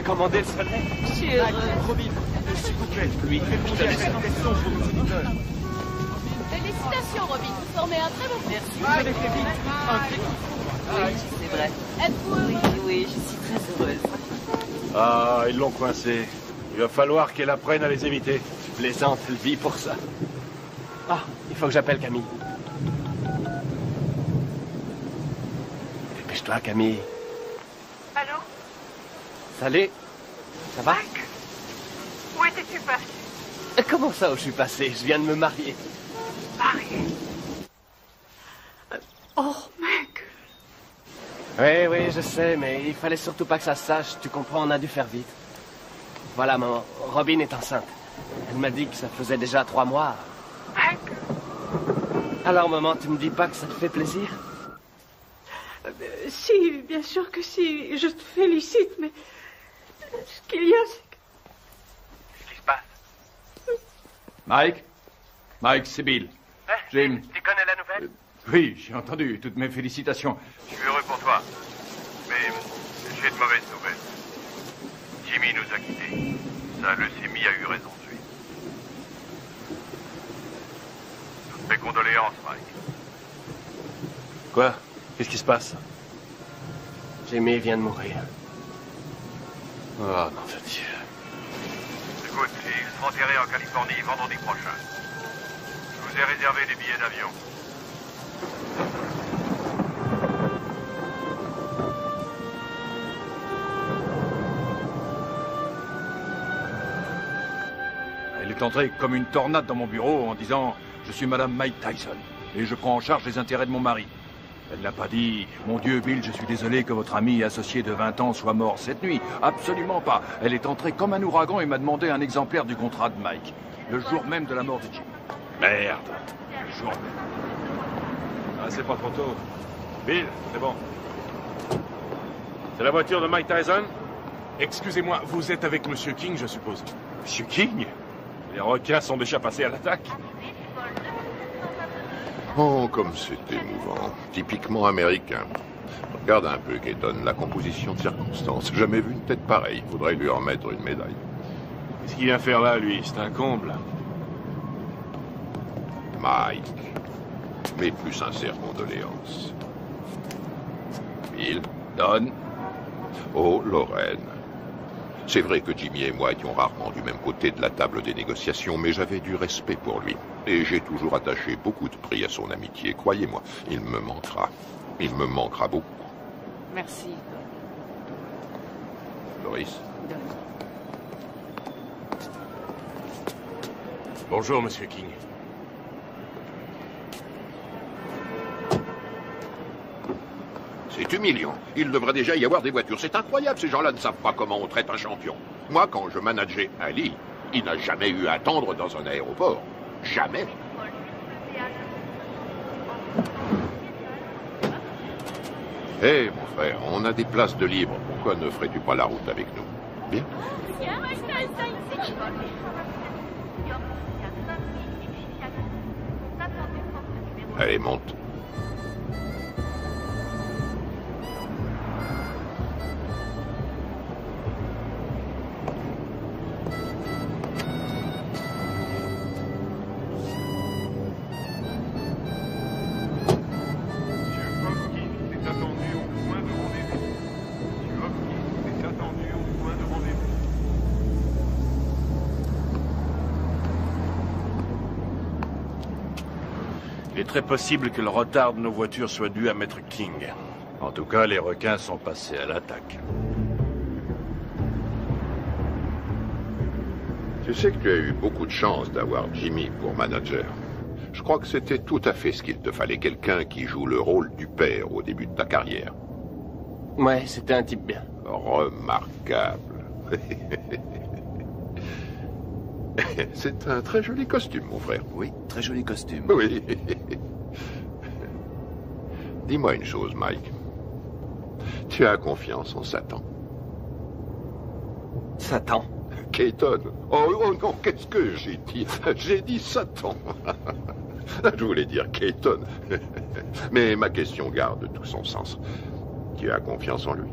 Commander le serait. Robin, s'il vous plaît, lui, faites une question pour nos auditeurs. Félicitations, Robin, vous formez un très bon groupe. Merci. Vous avez fait vite. Un très Oui, c'est vrai. Êtes-vous heureux? Oui, je suis très heureuse. Ah, ils l'ont coincé. Il va falloir qu'elle apprenne à les éviter. Tu plaisantes, elle vit pour ça. Ah, il faut que j'appelle Camille. Dépêche-toi, Camille. Allô? Salut. Ça va? Mike, où étais-tu passé? Comment ça où je suis passé? Je viens de me marier. Marié? Oh, mec. Oui, je sais, mais il fallait surtout pas que ça se sache. Tu comprends, on a dû faire vite. Voilà, maman, Robin est enceinte. Elle m'a dit que ça faisait déjà 3 mois. Mec. Alors, maman, tu me dis pas que ça te fait plaisir? Si, bien sûr que si. Je te félicite, mais ce qu'il y a, c'est que... Qu'est-ce qui se passe? Mike? Mike, c'est Bill. Jim. Tu connais la nouvelle? Oui, j'ai entendu. Toutes mes félicitations. Je suis heureux pour toi. Mais j'ai de mauvaises nouvelles. Jimmy nous a quittés. Sa leucémie a eu raison de lui. Toutes mes condoléances, Mike. Quoi? Qu'est-ce qui se passe? Jimmy vient de mourir. Oh, non de Dieu. Écoute, il sera enterré en Californie vendredi prochain. Je vous ai réservé des billets d'avion. Elle est entrée comme une tornade dans mon bureau en disant « Je suis Madame Mike Tyson et je prends en charge les intérêts de mon mari. » Elle n'a pas dit « Mon Dieu, Bill, je suis désolé que votre ami associé de 20 ans soit mort cette nuit. » Absolument pas. Elle est entrée comme un ouragan et m'a demandé un exemplaire du contrat de Mike. Le jour même de la mort de Jim. Merde. Le jour même. Ah, c'est pas trop tôt. Bill, c'est bon. C'est la voiture de Mike Tyson? Excusez-moi, vous êtes avec Monsieur King, je suppose. Monsieur King? Les requins sont déjà passés à l'attaque. Oh, comme c'est émouvant. Typiquement américain. Regarde un peu, Keaton, la composition de circonstances. Jamais vu une tête pareille. Faudrait lui remettre une médaille. Qu'est-ce qu'il vient faire là, lui? C'est un comble. Mike. Mes plus sincères condoléances. Bill. Don. Oh, Lorraine. C'est vrai que Jimmy et moi étions rarement du même côté de la table des négociations, mais j'avais du respect pour lui. Et j'ai toujours attaché beaucoup de prix à son amitié. Croyez-moi, il me manquera. Il me manquera beaucoup. Merci. Doris. Bonjour, Monsieur King. C'est humiliant. Il devrait déjà y avoir des voitures. C'est incroyable, ces gens-là ne savent pas comment on traite un champion. Moi, quand je manageais Ali, il n'a jamais eu à attendre dans un aéroport. Jamais. Hé, mon frère, on a des places de libre. Pourquoi ne ferais-tu pas la route avec nous? Bien. Allez, monte. Il est très possible que le retard de nos voitures soit dû à Maître King. En tout cas, les requins sont passés à l'attaque. Tu sais que tu as eu beaucoup de chance d'avoir Jimmy pour manager. Je crois que c'était tout à fait ce qu'il te fallait, quelqu'un qui joue le rôle du père au début de ta carrière. Ouais, c'était un type bien. Remarquable. C'est un très joli costume, mon frère. Oui, très joli costume. Oui. Dis-moi une chose, Mike. Tu as confiance en Satan? Satan? Keaton. Oh non, qu'est-ce que j'ai dit? J'ai dit Satan. Je voulais dire Keaton. Mais ma question garde tout son sens. Tu as confiance en lui?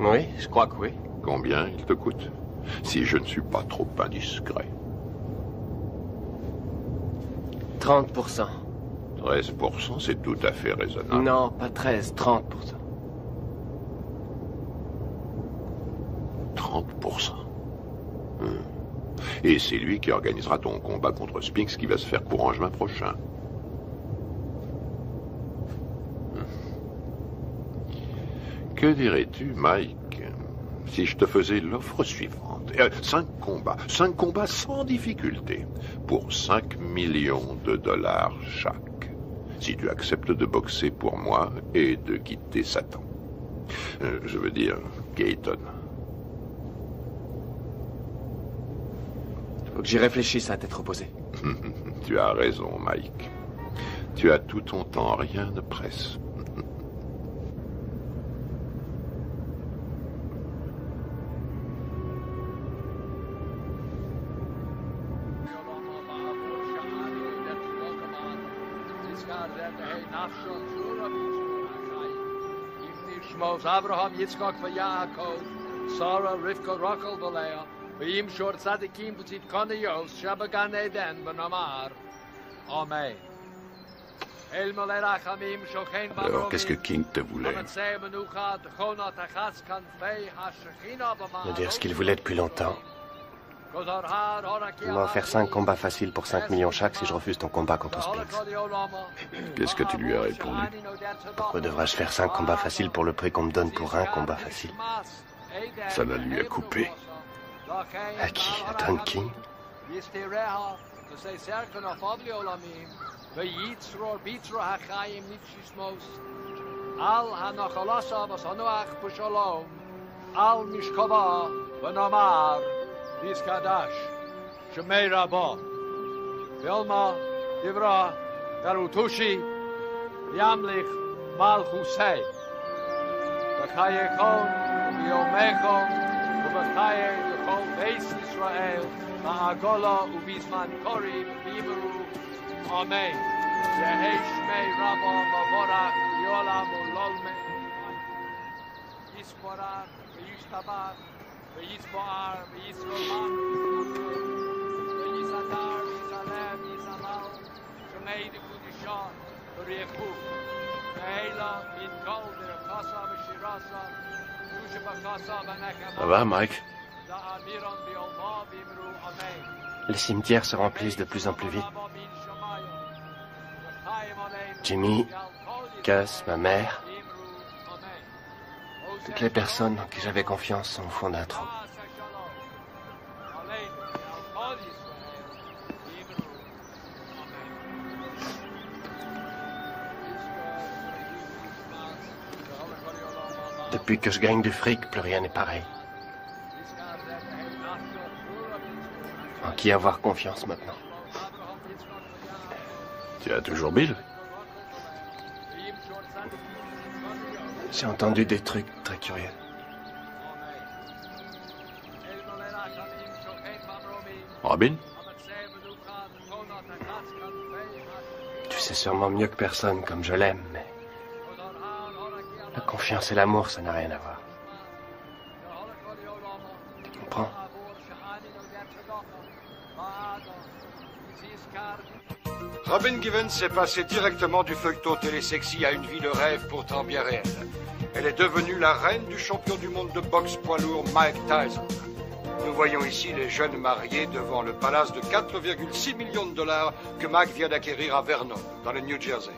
Oui, je crois que oui. Combien il te coûte? Si je ne suis pas trop indiscret. 30%. 13%, c'est tout à fait raisonnable. Non, pas 13, 30%. 30%. Et c'est lui qui organisera ton combat contre Spinks qui va se faire courant juin prochain. Que dirais-tu, Mike, si je te faisais l'offre suivante? 5 combats sans difficulté, pour 5 millions de dollars chaque. Si tu acceptes de boxer pour moi et de quitter Satan. Je veux dire, Keaton. Faut que j'y réfléchisse à tête reposée. Tu as raison, Mike. Tu as tout ton temps, rien ne presse. Abraham, Yitzchak, Yaakov, Sarah, Rivka, Rachel, Leah, V'yim shor tzadikim v'tzit kaniyos, shabagan eden v'namar. Amen. Alors, qu'est-ce que King te voulait? Me dire ce qu'il voulait depuis longtemps. Il m'a offert 5 combats faciles pour 5 millions chaque si je refuse ton combat contre Spinks. Qu'est-ce que tu lui as répondu? Pourquoi devrais-je faire 5 combats faciles pour le prix qu'on me donne pour un combat facile? Ça la lui a coupé. À qui? À Don King? Say certain of Olamim, the Yitzror Bitra Hachayim Nitchismos, Al Hanachalasa was Hanuach Pushalom, Al Mishkava, Vanamar, Iskadash, Shemei Rabba, Vilma, Ivra, Garutushi, Yamlich, Malchusei, Bakayekon, Yomekon, Ubakaye, Yokon, Beis Israel. Ma'agola ubizman kori b'bimeru. Amen. Yehei shmei Rabba mavorach yolam ulolme. Yisporach v'yishtabach v'yisboar v'yisrolman v'yisadar v'yizalem v'yizalal shmei d'kudishah v'riechu v'heila v'yitkol v'rechasa v'shirasa v'yushebachasa v'nechama. Ça va, Mike? Les cimetières se remplissent de plus en plus vite. Jimmy, Gus, ma mère, toutes les personnes en qui j'avais confiance sont au fond d'un trou. Depuis que je gagne du fric, plus rien n'est pareil. En qui avoir confiance maintenant? Tu as toujours Bill? J'ai entendu des trucs très curieux. Robin? Tu sais sûrement mieux que personne comme je l'aime, mais... La confiance et l'amour, ça n'a rien à voir. Tu comprends? Robin Givens est passée directement du feuilleton télésexy à une vie de rêve pourtant bien réelle. Elle est devenue la reine du champion du monde de boxe poids lourd Mike Tyson. Nous voyons ici les jeunes mariés devant le palace de 4,6 millions de dollars que Mike vient d'acquérir à Vernon, dans le New Jersey.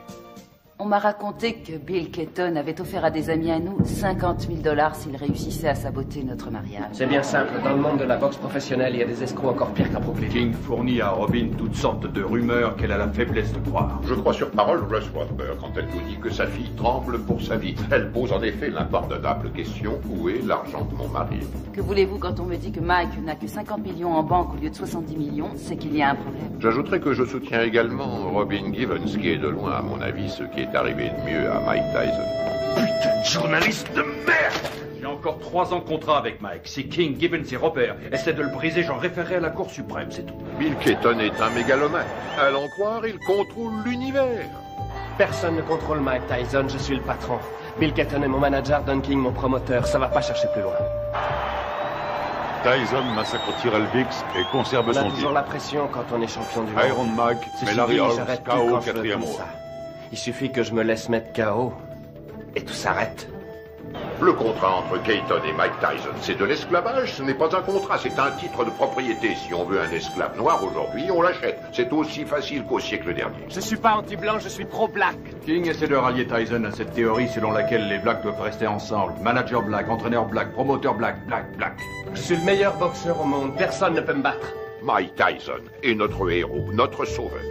On m'a raconté que Bill Keaton avait offert à des amis à nous 50 000 $ s'ils réussissaient à saboter notre mariage. C'est bien simple. Dans le monde de la boxe professionnelle, il y a des escrocs encore pires qu'un Brooklyn. King fournit à Robin toutes sortes de rumeurs qu'elle a la faiblesse de croire. Je crois sur parole Russ Wadsworth quand elle nous dit que sa fille tremble pour sa vie. Elle pose en effet l'impardonnable question: où est l'argent de mon mari? Que voulez-vous quand on me dit que Mike n'a que 50 millions en banque au lieu de 70 millions? C'est qu'il y a un problème. J'ajouterai que je soutiens également Robin Givens, qui est de loin, à mon avis, ce qui est arrivé de mieux à Mike Tyson. Putain de journaliste de merde! J'ai encore 3 ans de contrat avec Mike. Si King, Givens et Robert essaient de le briser, j'en référerai à la Cour suprême, c'est tout. Bill Keaton est un mégalomane. À l'en croire, il contrôle l'univers. Personne ne contrôle Mike Tyson, je suis le patron. Bill Keaton est mon manager, Don King mon promoteur. Ça va pas chercher plus loin. Tyson massacre Tyrell Biggs et conserve son titre. On a toujours la pression quand on est champion du monde. Iron Mike, mais Larry Holmes, KO, 4e round. Il suffit que je me laisse mettre KO et tout s'arrête. Le contrat entre Keaton et Mike Tyson, c'est de l'esclavage. Ce n'est pas un contrat, c'est un titre de propriété. Si on veut un esclave noir aujourd'hui, on l'achète. C'est aussi facile qu'au siècle dernier. Je suis pas anti-blanc, je suis pro-black. King essaie de rallier Tyson à cette théorie selon laquelle les blacks doivent rester ensemble. Manager black, entraîneur black, promoteur black, black. Je suis le meilleur boxeur au monde. Personne ne peut me battre. Mike Tyson est notre héros, notre sauveur.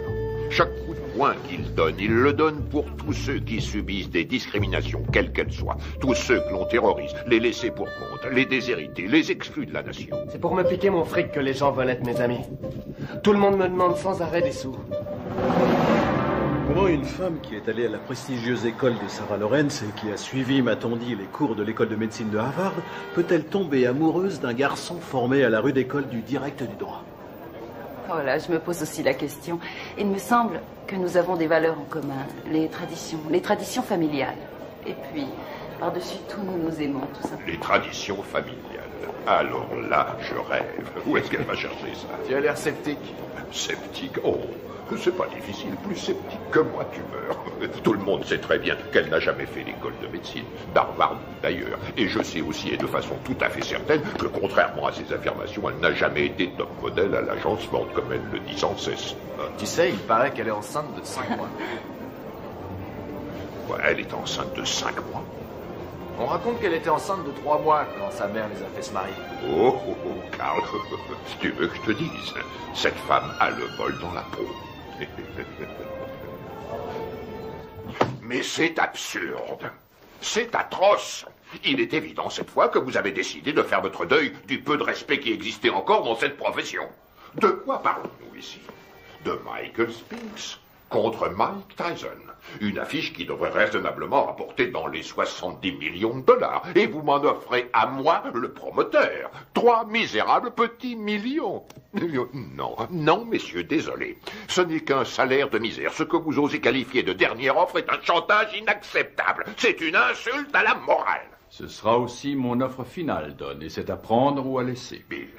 Chaque coup de poing qu'il donne, il le donne pour tous ceux qui subissent des discriminations, quelles qu'elles soient. Tous ceux que l'on terrorise, les laissés pour compte, les déshérités, les exclus de la nation. C'est pour me piquer mon fric que les gens veulent être mes amis. Tout le monde me demande sans arrêt des sous. Comment une femme qui est allée à la prestigieuse école de Sarah Lawrence et qui a suivi, m'a-t-on dit, les cours de l'école de médecine de Harvard, peut-elle tomber amoureuse d'un garçon formé à la rude école du direct du droit? Oh là, je me pose aussi la question. Il me semble que nous avons des valeurs en commun. Les traditions familiales. Et puis, par-dessus tout, nous nous aimons, tout simplement. Les traditions familiales. Alors là, je rêve. Où est-ce qu'elle va chercher ça? Tu as l'air sceptique. Sceptique? Oh, c'est pas difficile. Plus sceptique que moi, tu meurs. Tout le monde sait très bien qu'elle n'a jamais fait l'école de médecine. d'Harvard, d'ailleurs. Et je sais aussi, et de façon tout à fait certaine, que contrairement à ses affirmations, elle n'a jamais été top modèle à l'agence Ford, comme elle le dit sans cesse. Tu sais, il paraît qu'elle est enceinte de 5 mois. Ouais, elle est enceinte de 5 mois. On raconte qu'elle était enceinte de 3 mois quand sa mère les a fait se marier. Oh, oh, oh, Karl, si tu veux que je te dise, cette femme a le bol dans la peau. Mais c'est absurde. C'est atroce. Il est évident cette fois que vous avez décidé de faire votre deuil du peu de respect qui existait encore dans cette profession. De quoi parlons-nous ici? De Michael Spinks contre Mike Tyson. Une affiche qui devrait raisonnablement rapporter dans les 70 millions de dollars. Et vous m'en offrez à moi, le promoteur, 3 misérables petits millions. Non, non, messieurs, désolé. Ce n'est qu'un salaire de misère. Ce que vous osez qualifier de dernière offre est un chantage inacceptable. C'est une insulte à la morale. Ce sera aussi mon offre finale, Don, et c'est à prendre ou à laisser. Bill,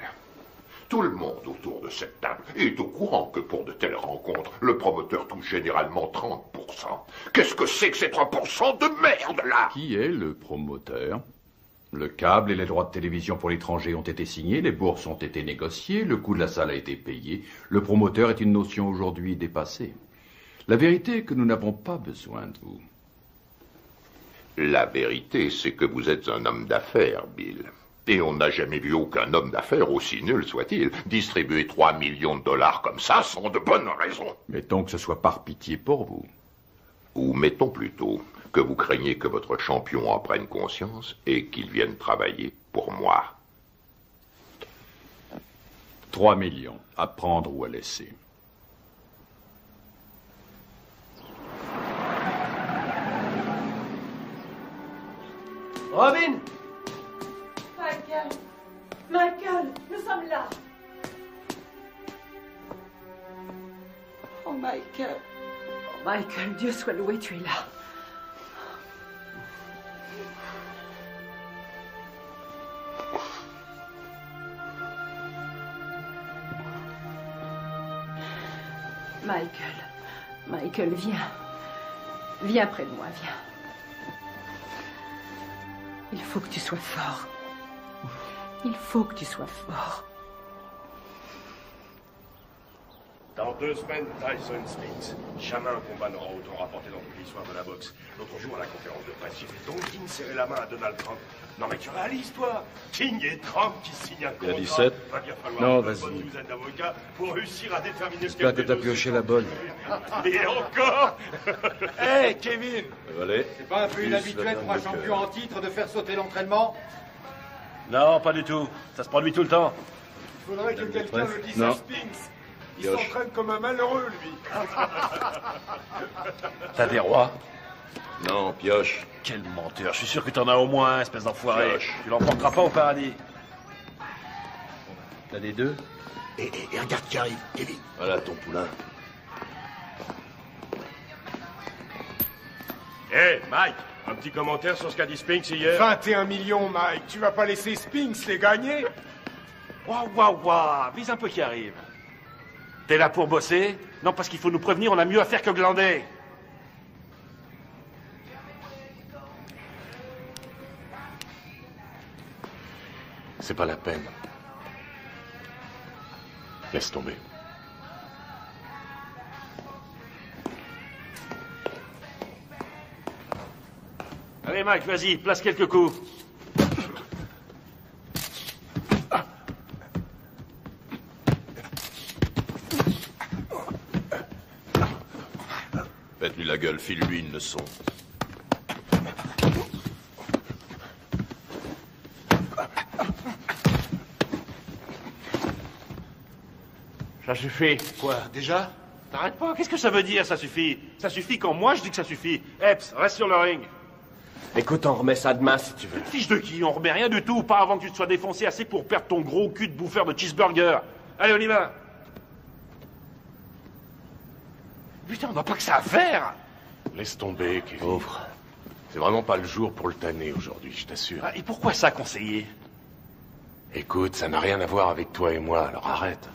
tout le monde autour de cette table est au courant que pour de telles rencontres, le promoteur touche généralement 30%. Qu'est-ce que c'est que ces 30% de merde, là? Qui est le promoteur? Le câble et les droits de télévision pour l'étranger ont été signés, les bourses ont été négociées, le coût de la salle a été payé. Le promoteur est une notion aujourd'hui dépassée. La vérité est que nous n'avons pas besoin de vous. La vérité, c'est que vous êtes un homme d'affaires, Bill. Et on n'a jamais vu aucun homme d'affaires, aussi nul soit-il, distribuer 3 millions de dollars comme ça sans de bonnes raisons. Mettons que ce soit par pitié pour vous. Ou mettons plutôt que vous craignez que votre champion en prenne conscience et qu'il vienne travailler pour moi. 3 millions, à prendre ou à laisser. Robin! Michael! Michael, nous sommes là! Oh, Michael. Oh, Michael, Dieu soit loué, tu es là. Michael, viens. Viens près de moi, viens. Il faut que tu sois fort. Il faut que tu sois fort. Dans 2 semaines, Tyson Spinks. Jamais un combat n'aura autant rapporté dans toute l'histoire de la boxe. L'autre jour, à la conférence de presse, j'ai fait Don King serrer la main à Donald Trump. Non mais tu réalises, toi? King et Trump qui signent un contrat. Il y a 17. Va bien falloir Non, une vas-y. bonne douzaine d'avocats pour réussir à déterminer ce J'espère que t'as pioché la bonne. Et encore. Hé, Kevin! Allez. C'est pas un peu inhabituel pour un champion en titre de faire sauter l'entraînement? Non, pas du tout. Ça se produit tout le temps. Il faudrait que quelqu'un le dise Non. à Spinks. Il s'entraîne comme un malheureux, lui. T'as des rois? Non, pioche. Quel menteur. Je suis sûr que t'en as au moins un, espèce d'enfoiré. Pioche. Tu l'emporteras pas au paradis. T'as des 2? Et regarde qui arrive, Kevin. Voilà ton poulain. Hé, Mike, un petit commentaire sur ce qu'a dit Spinks hier? 21 millions, Mike. Tu vas pas laisser Spinks les gagner? Waouh, vise un peu qui arrive. T'es là pour bosser? Non, parce qu'il faut nous prévenir, on a mieux à faire que glander. C'est pas la peine. Laisse tomber. Allez, Mike, vas-y, place quelques coups. Faites-lui la gueule, file-lui une leçon. Ça suffit. Quoi, déjà? T'arrêtes pas, qu'est-ce que ça veut dire, ça suffit? Ça suffit quand moi je dis que ça suffit. Epps, reste sur le ring. Écoute, on remet ça demain si tu veux. Fiche de qui? On remet rien du tout, pas avant que tu te sois défoncé assez pour perdre ton gros cul de bouffeur de cheeseburger. Allez, on y va. Putain, on n'a pas que ça à faire. Laisse tomber, Kevin. Pauvre. C'est vraiment pas le jour pour le tanner aujourd'hui, je t'assure. Ah, et pourquoi ça, conseiller? Écoute, ça n'a rien à voir avec toi et moi, alors arrête.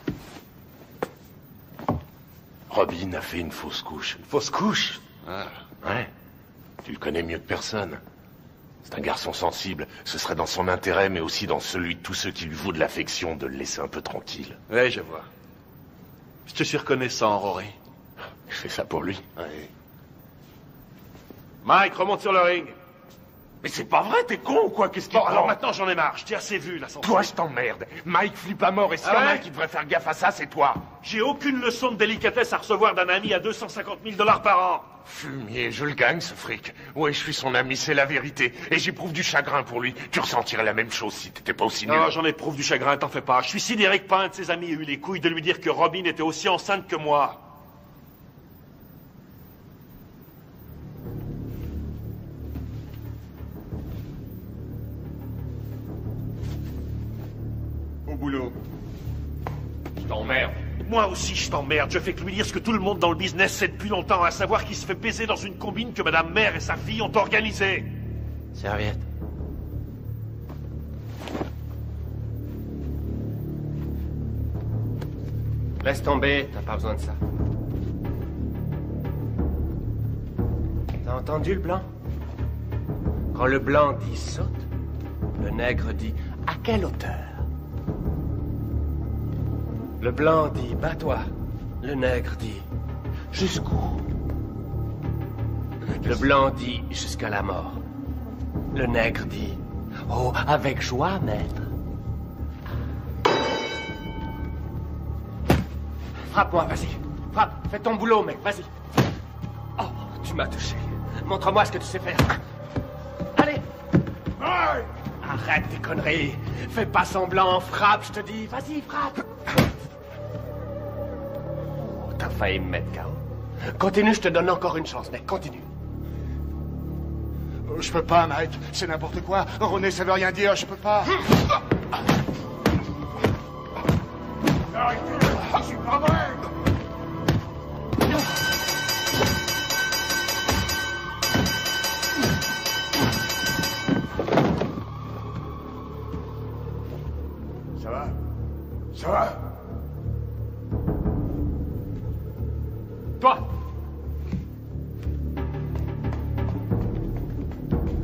Robin a fait une fausse couche. Une fausse couche? Ah, ouais. Tu le connais mieux que personne. C'est un garçon sensible. Ce serait dans son intérêt, mais aussi dans celui de tous ceux qui lui vouent de l'affection, de le laisser un peu tranquille. Ouais, je vois. Je te suis reconnaissant, Rory. Je fais ça pour lui. Ouais. Mike, remonte sur le ring. Mais c'est pas vrai, t'es con ou quoi? Qu'est-ce qui... Bon, alors maintenant j'en ai marre, je t'ai assez vu là. Toi, je t'emmerde. Mike flippe à mort et s'il y en a un qui devrait faire gaffe à ça, c'est toi. J'ai aucune leçon de délicatesse à recevoir d'un ami à 250 000 $ par an. Fumier, je le gagne ce fric. Ouais, je suis son ami, c'est la vérité. Et j'éprouve du chagrin pour lui. Tu ressentirais la même chose si t'étais pas aussi nul. Non, j'en éprouve du chagrin, t'en fais pas. Je suis sidéré que pas un de ses amis ait eu les couilles de lui dire que Robin était aussi enceinte que moi. Au boulot. Je t'emmerde. Moi aussi, je t'emmerde. Je fais que lui dire ce que tout le monde dans le business sait depuis longtemps, à savoir qu'il se fait baiser dans une combine que Madame Mère et sa fille ont organisée. Serviette. Laisse tomber, t'as pas besoin de ça. T'as entendu le blanc? Quand le blanc dit saute, le nègre dit à quelle hauteur? Le blanc dit bats-toi, le nègre dit jusqu'où? Le blanc dit jusqu'à la mort. Le nègre dit oh, avec joie, maître. Frappe-moi, vas-y. Frappe, fais ton boulot, mec, vas-y. Oh, tu m'as touché. Montre-moi ce que tu sais faire. Allez. Arrête tes conneries. Fais pas semblant, frappe, je te dis. Vas-y, frappe. Oh, t'as failli me mettre KO. Continue, je te donne encore une chance, mec, continue. Je peux pas, Mike. C'est n'importe quoi. René, ça veut rien dire. Je peux pas. Je suis pas vrai. Ça va? Ça va? Toi!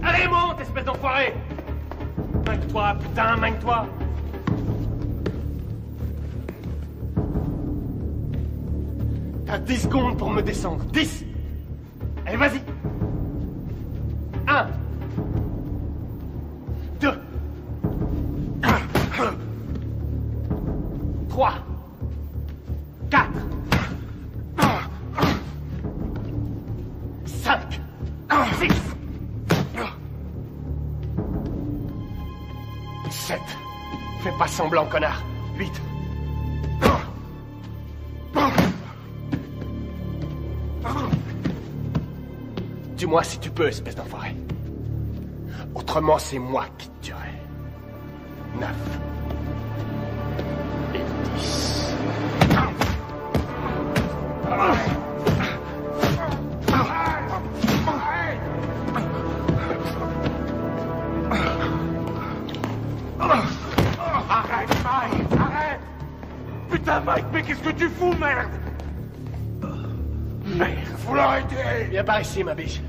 Allez, monte, espèce d'enfoiré! Manque-toi, putain, manque-toi! T'as 10 secondes pour me descendre. 10! Allez, vas-y! 1 2 3 4 5 6 7 Fais pas semblant, connard. 8 Dis-moi si tu peux, espèce d'enfoiré. Autrement, c'est moi qui te tuerai. 9 et 10. Arrête, Mike, arrête! Putain, Mike, mais qu'est-ce que tu fous, merde? Merde, faut l'arrêter! Viens par ici, ma biche.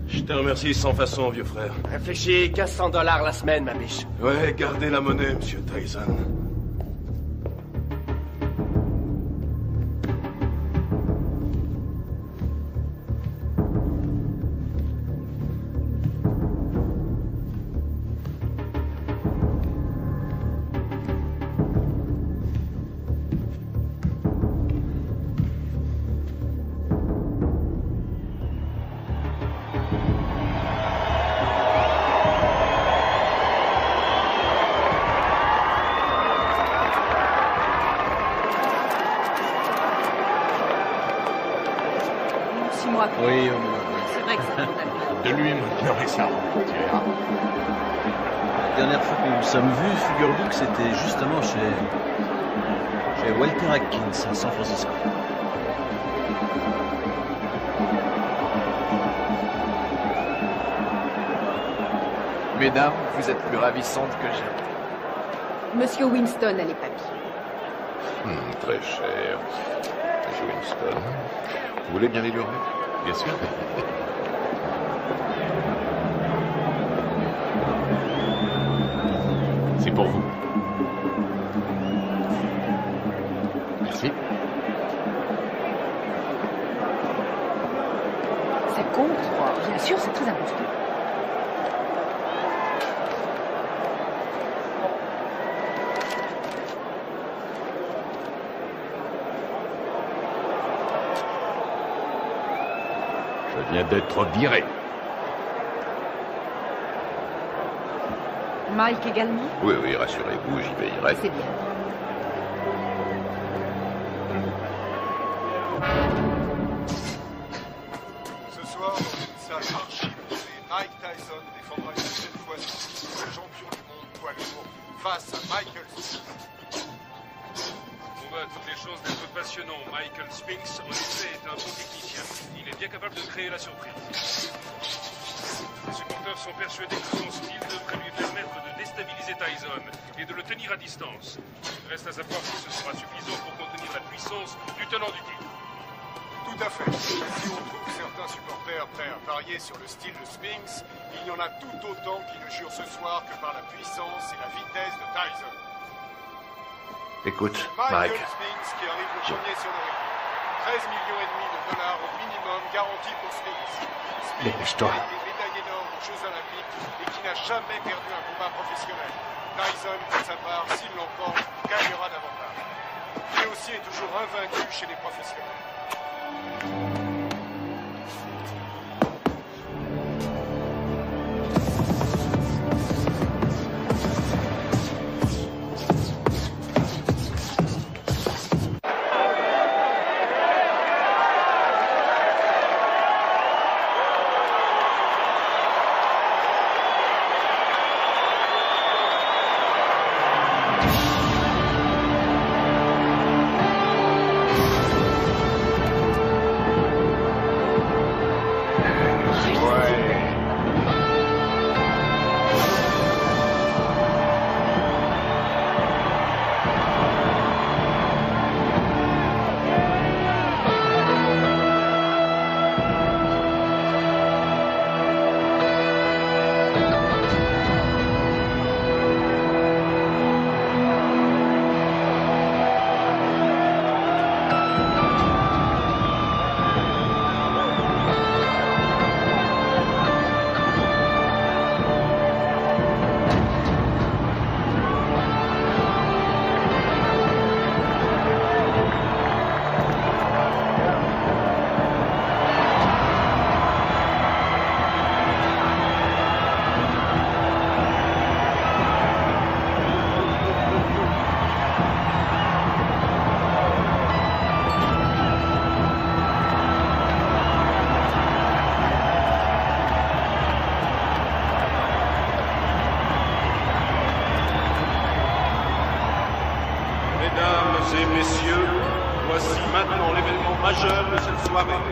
Je te remercie sans façon, vieux frère. Réfléchis, 1500 $ la semaine, ma biche. Ouais, gardez la monnaie, monsieur Tyson. Oui, c'est vrai que c'est De lui maintenant, et ça. La dernière fois que nous nous sommes vus, figure-vous que c'était justement chez Walter Atkins à San Francisco. Mesdames, vous êtes plus ravissantes que jamais. Monsieur Winston a les papiers. Très cher. Monsieur Winston. Vous voulez bien les lui remettre? Bien sûr. C'est pour vous. Merci. Ça compte? Bien sûr, c'est très important. Je viens d'être viré. Mike également? Oui, oui, rassurez-vous, j'y veillerai. C'est bien. Ce soir, dans une salle archi-bourrée, Mike Tyson défendra une deuxième fois son titre de champion du monde poids lourd face à Michael Spinks. On va à toutes les chances d'être passionnant. Michael Spinks, en effet, est un bon technicien. Il est bien capable de créer la surprise. Les supporters sont persuadés que son style devrait lui permettre de déstabiliser Tyson et de le tenir à distance. Reste à savoir si ce sera suffisant pour contenir la puissance du tenant du titre. Tout à fait. Si on trouve certains supporters prêts à parier sur le style de Spinks, il y en a tout autant qui ne jurent ce soir que par la puissance et la vitesse de Tyson. Écoute, Michael Mike. Spinks qui arrive le premier sur le ring. 13,5 millions de dollars au minimum garantis pour Spinks. Spinks Dépêche-toi. a été médaillé d'or aux Jeux Olympiques et qui n'a jamais perdu un combat professionnel. Tyson, pour sa part, s'il l'emporte, gagnera davantage. Lui aussi est toujours invaincu chez les professionnels. Mesdames et messieurs, voici maintenant l'événement majeur de cette soirée.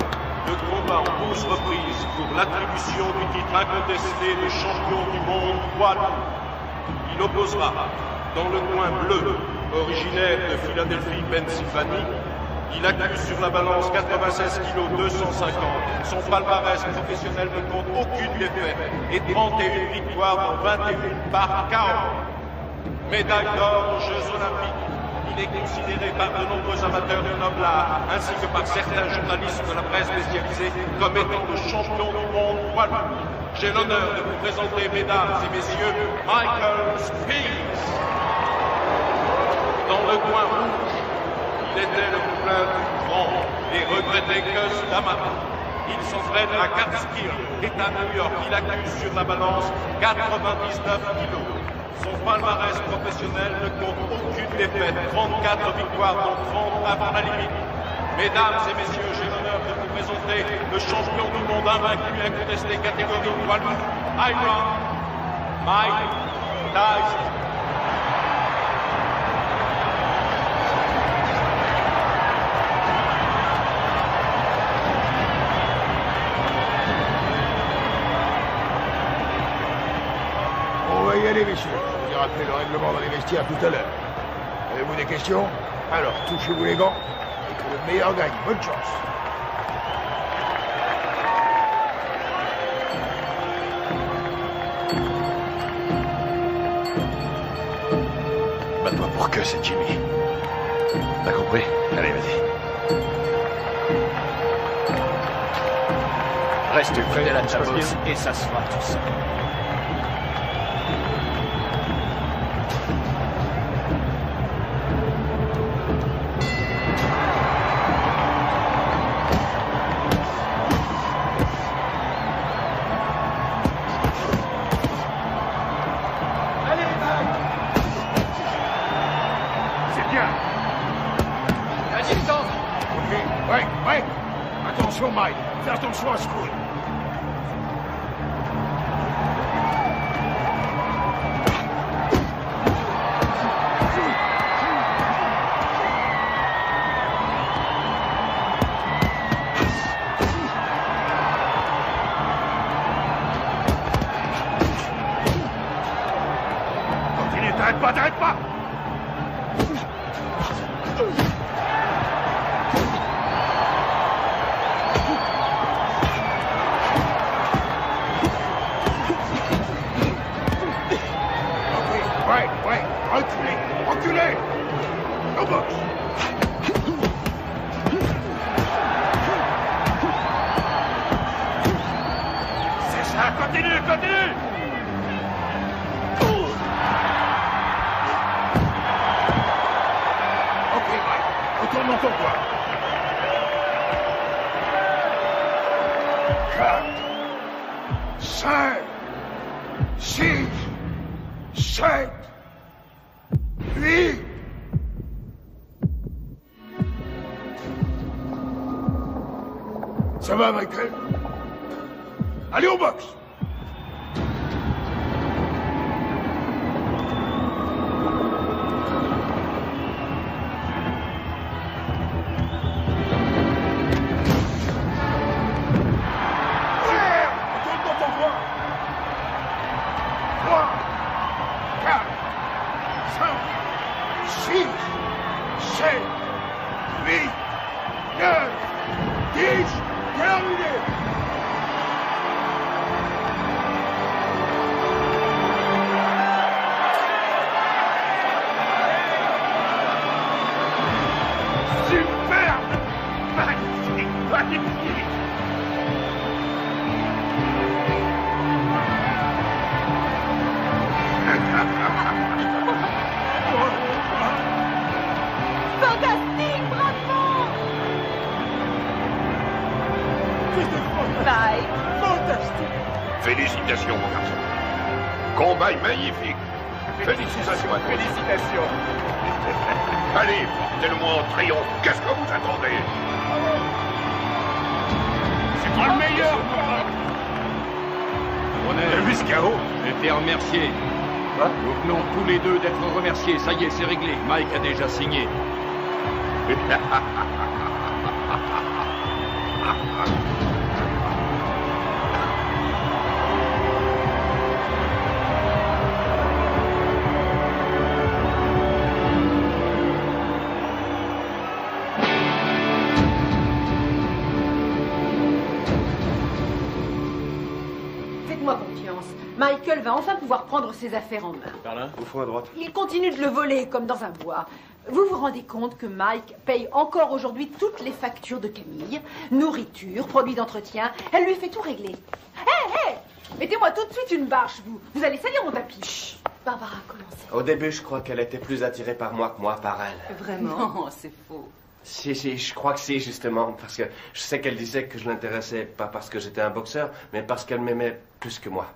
Le combat en 12 reprises pour l'attribution du titre incontesté de champion du monde poids lourd. Il opposera, dans le coin bleu, originaire de Philadelphie, Pennsylvanie, il accuse sur la balance 96 kg 250. Son palmarès professionnel ne compte aucune défaite et 31 victoires dans 21 par KO. Médaille d'or aux Jeux Olympiques. Il est considéré par de nombreux amateurs du noble art, ainsi que par certains journalistes de la presse spécialisée, comme étant le champion du monde poids lourd. J'ai l'honneur de vous présenter, mesdames et messieurs, Michael Spinks. Dans le coin rouge, il était le poulain du grand et regretté Gus D'Amato. Il s'entraîne à Catskill, État de New York. Il accuse sur la balance 99 kilos. Son palmarès professionnel ne compte aucune défaite, 34 victoires, dont 30 avant la limite. Mesdames et messieurs, j'ai l'honneur de vous présenter le champion du monde invaincu incontesté catégorie poids lourd, Iron Mike Tyson. On va y aller, messieurs. Je vous ai rappelé le règlement dans les vestiaires tout à l'heure. Avez-vous des questions? Alors, touchez-vous les gants et que le meilleur gagne. Bonne chance. Bats-toi pour que c'est Jimmy. T'as compris? Allez, vas-y. Reste fidèle à ta bosse et ça se fera tout seul. Attention, Mike. Fais attention à ce coup. Continue, t'arrêtes pas, t'arrêtes pas. Ouais, reculez, reculez. Au box. C'est ça, continue, continue. Ok, Mike, retourne dans ton coin. 4, 5, 6, 7, 8. Ça va, Michael? Allez au box! Retourne dans ton coin! 3, 4, 5, 6, 7, 8, 9, 10, terminé! Superbe! Magnifique! Magnifique! Fantastique, bravo! Mike, fantastique! Félicitations, mon garçon. Combat magnifique. Félicitations à toi. Félicitations! Allez, portez-le-moi en triomphe. Qu'est-ce que vous attendez? C'est pas le meilleur, moi! On est jusqu'à haut. été remerciés. Nous venons tous les deux d'être remerciés. Ça y est, c'est réglé. Mike a déjà signé. Faites-moi confiance. Michael va enfin pouvoir prendre ses affaires en main. Par là? Au fond à droite. Il continue de le voler comme dans un bois. Vous vous rendez compte que Mike paye encore aujourd'hui toutes les factures de Camille, nourriture, produits d'entretien. Elle lui fait tout régler. Hé, mettez-moi tout de suite une bâche, vous. Vous allez salir mon tapis. Chut. Barbara, commencez. Au début, je crois qu'elle était plus attirée par moi que moi par elle. Vraiment? Non, c'est faux. Si, je crois que si, justement, parce que je sais qu'elle disait que je l'intéressais pas parce que j'étais un boxeur, mais parce qu'elle m'aimait plus que moi.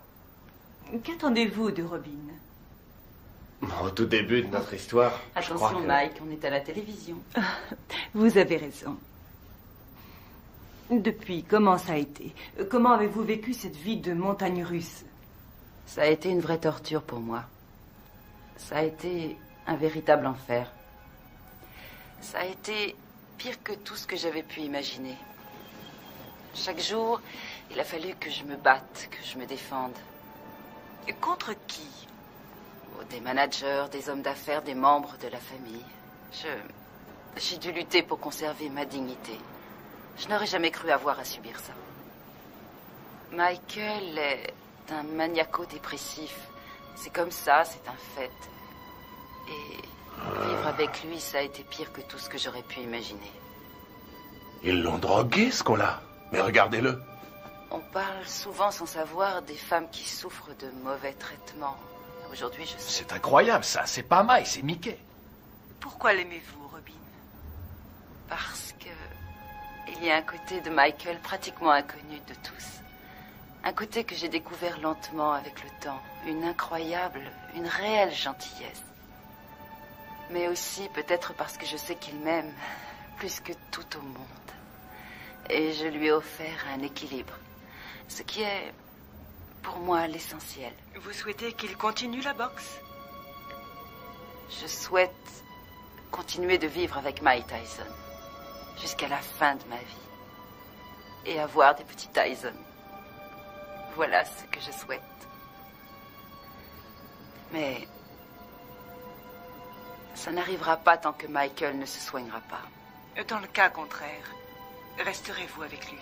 Qu'attendez-vous de Robin? Au tout début de notre histoire, je crois Attention, que... Mike, on est à la télévision. Vous avez raison. Depuis, comment ça a été? Comment avez-vous vécu cette vie de montagne russe? Ça a été une vraie torture pour moi. Ça a été un véritable enfer. Ça a été pire que tout ce que j'avais pu imaginer. Chaque jour, il a fallu que je me batte, que je me défende. Et contre qui? Des managers, des hommes d'affaires, des membres de la famille. J'ai dû lutter pour conserver ma dignité. Je n'aurais jamais cru avoir à subir ça. Michael est un maniaco-dépressif. C'est comme ça, c'est un fait. Et vivre avec lui, ça a été pire que tout ce que j'aurais pu imaginer. Ils l'ont drogué, ce qu'on-là. Mais regardez-le. On parle souvent sans savoir des femmes qui souffrent de mauvais traitements. Aujourd'hui, je sais. C'est incroyable, ça. C'est pas Mike, c'est Mickey. Pourquoi l'aimez-vous, Robin? Parce que il y a un côté de Michael pratiquement inconnu de tous. Un côté que j'ai découvert lentement avec le temps. Une incroyable, une réelle gentillesse. Mais aussi peut-être parce que je sais qu'il m'aime plus que tout au monde. Et je lui ai offert un équilibre. Ce qui est, pour moi, l'essentiel. Vous souhaitez qu'il continue la boxe? Je souhaite continuer de vivre avec Mike Tyson. Jusqu'à la fin de ma vie. Et avoir des petits Tyson. Voilà ce que je souhaite. Mais ça n'arrivera pas tant que Michael ne se soignera pas. Dans le cas contraire, resterez-vous avec lui?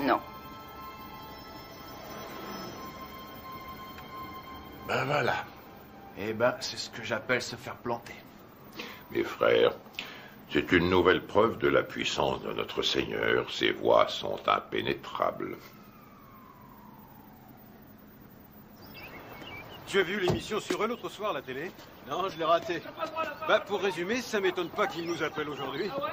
Non. Ben voilà. Eh ben, c'est ce que j'appelle se faire planter. Mes frères, c'est une nouvelle preuve de la puissance de notre Seigneur. Ses voies sont impénétrables. Tu as vu l'émission sur eux l'autre soir à la télé? Non, je l'ai raté. Bah, pour résumer, ça m'étonne pas qu'ils nous appellent aujourd'hui. Ah ouais?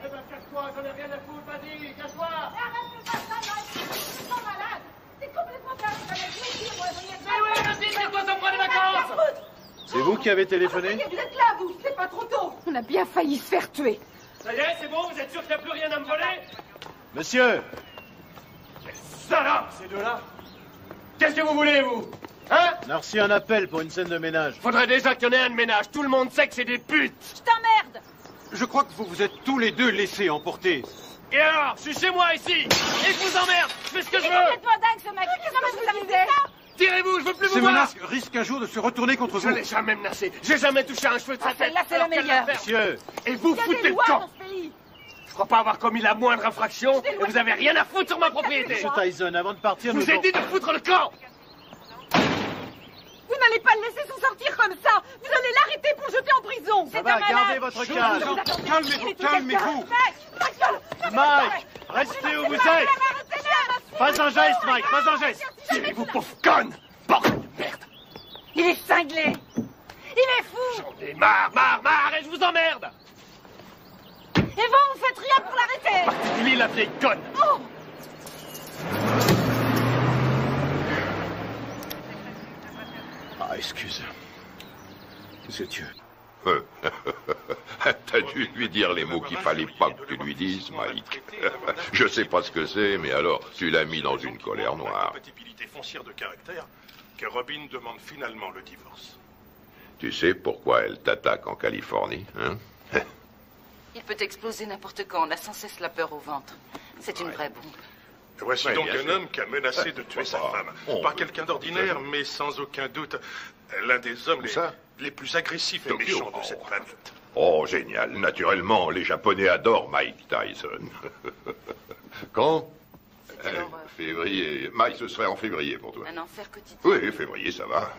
Eh ben, casse-toi, j'en ai rien à foutre, vas-y, casse-toi! C'est complètement mais oui, vas-y, casse-toi, ça me prend des vacances! C'est vous qui avez téléphoné? Vous êtes là, vous, c'est pas trop tôt. On a bien failli se faire tuer. Ça y est, c'est bon, vous êtes sûr qu'il n'y a plus rien à me voler? Monsieur! Salopes, ces deux-là! Qu'est-ce que vous voulez, vous? Hein? On a reçu un appel pour une scène de ménage. Faudrait déjà qu'il y en ait un de ménage. Tout le monde sait que c'est des putes. Je t'emmerde. Je crois que vous vous êtes tous les deux laissés emporter. Et alors? Je suis chez moi, ici. Et je vous emmerde. Je fais ce que je veux. C'est complètement dingue, ce mec. Qu'est-ce que vous avez fait? Tirez-vous, je veux plus vous Ces voir. menaces risquent un jour de se retourner contre vous. Je l'ai jamais menacé. J'ai jamais touché un cheveu de sa tête. Celle-là, c'est la meilleure. Monsieur! Et vous foutez le camp. Je crois pas avoir commis la moindre infraction et vous avez rien à foutre sur ma propriété. Monsieur Tyson, avant de partir, Je vous ai dit de foutre le camp. Vous n'allez pas le laisser s'en sortir comme ça. Vous allez l'arrêter pour le jeter en prison. Ça va, gardez votre calme. Calmez-vous, calmez-vous. Mike, restez où vous êtes. Pas un geste, Mike, pas un geste. Tirez-vous, pauvre conne. Bordel de merde. Il est cinglé. Il est fou. J'en ai marre, et je vous emmerde. Et vous faites rien pour l'arrêter. Particulier la vieille conne. Oh. Ah, excuse. C'est Dieu. T'as dû lui dire les mots qu'il fallait pas que tu lui dises, Mike. Je sais pas ce que c'est, mais alors, tu l'as mis dans une colère noire. Compatibilité foncière de caractère que Robin demande finalement le divorce. Tu sais pourquoi elle t'attaque en Californie, hein? Il peut exploser n'importe quand. On a sans cesse la peur au ventre. C'est une vraie bombe. Voici donc un homme qui a menacé de tuer sa femme. Oh, Pas quelqu'un d'ordinaire, mais sans aucun doute l'un des hommes les plus agressifs et méchants de cette planète. Oh, génial. Naturellement, les Japonais adorent Mike Tyson. Quand? Février. Mike, ce serait en février pour toi. Un enfer quotidien. Oui, février, ça va.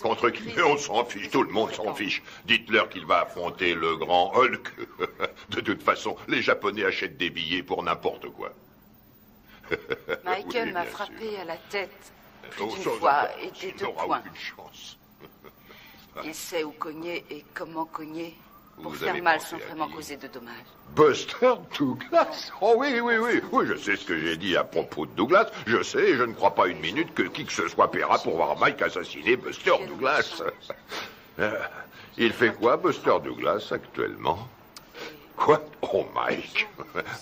Contre qui? On s'en fiche, tout le monde s'en fiche. Dites-leur qu'il va affronter le grand Hulk. De toute façon, les Japonais achètent des billets pour n'importe quoi. Michael m'a frappé à la tête plus d'une fois et des deux points. Il sait où cogner et comment cogner pour faire mal sans vraiment causer de dommages. Buster Douglas? Oh oui, je sais ce que j'ai dit à propos de Douglas. Je sais, et je ne crois pas une minute que qui que ce soit paiera pour voir Mike assassiner Buster Douglas. Il fait quoi, Buster Douglas, actuellement? Quoi? Oh, Mike.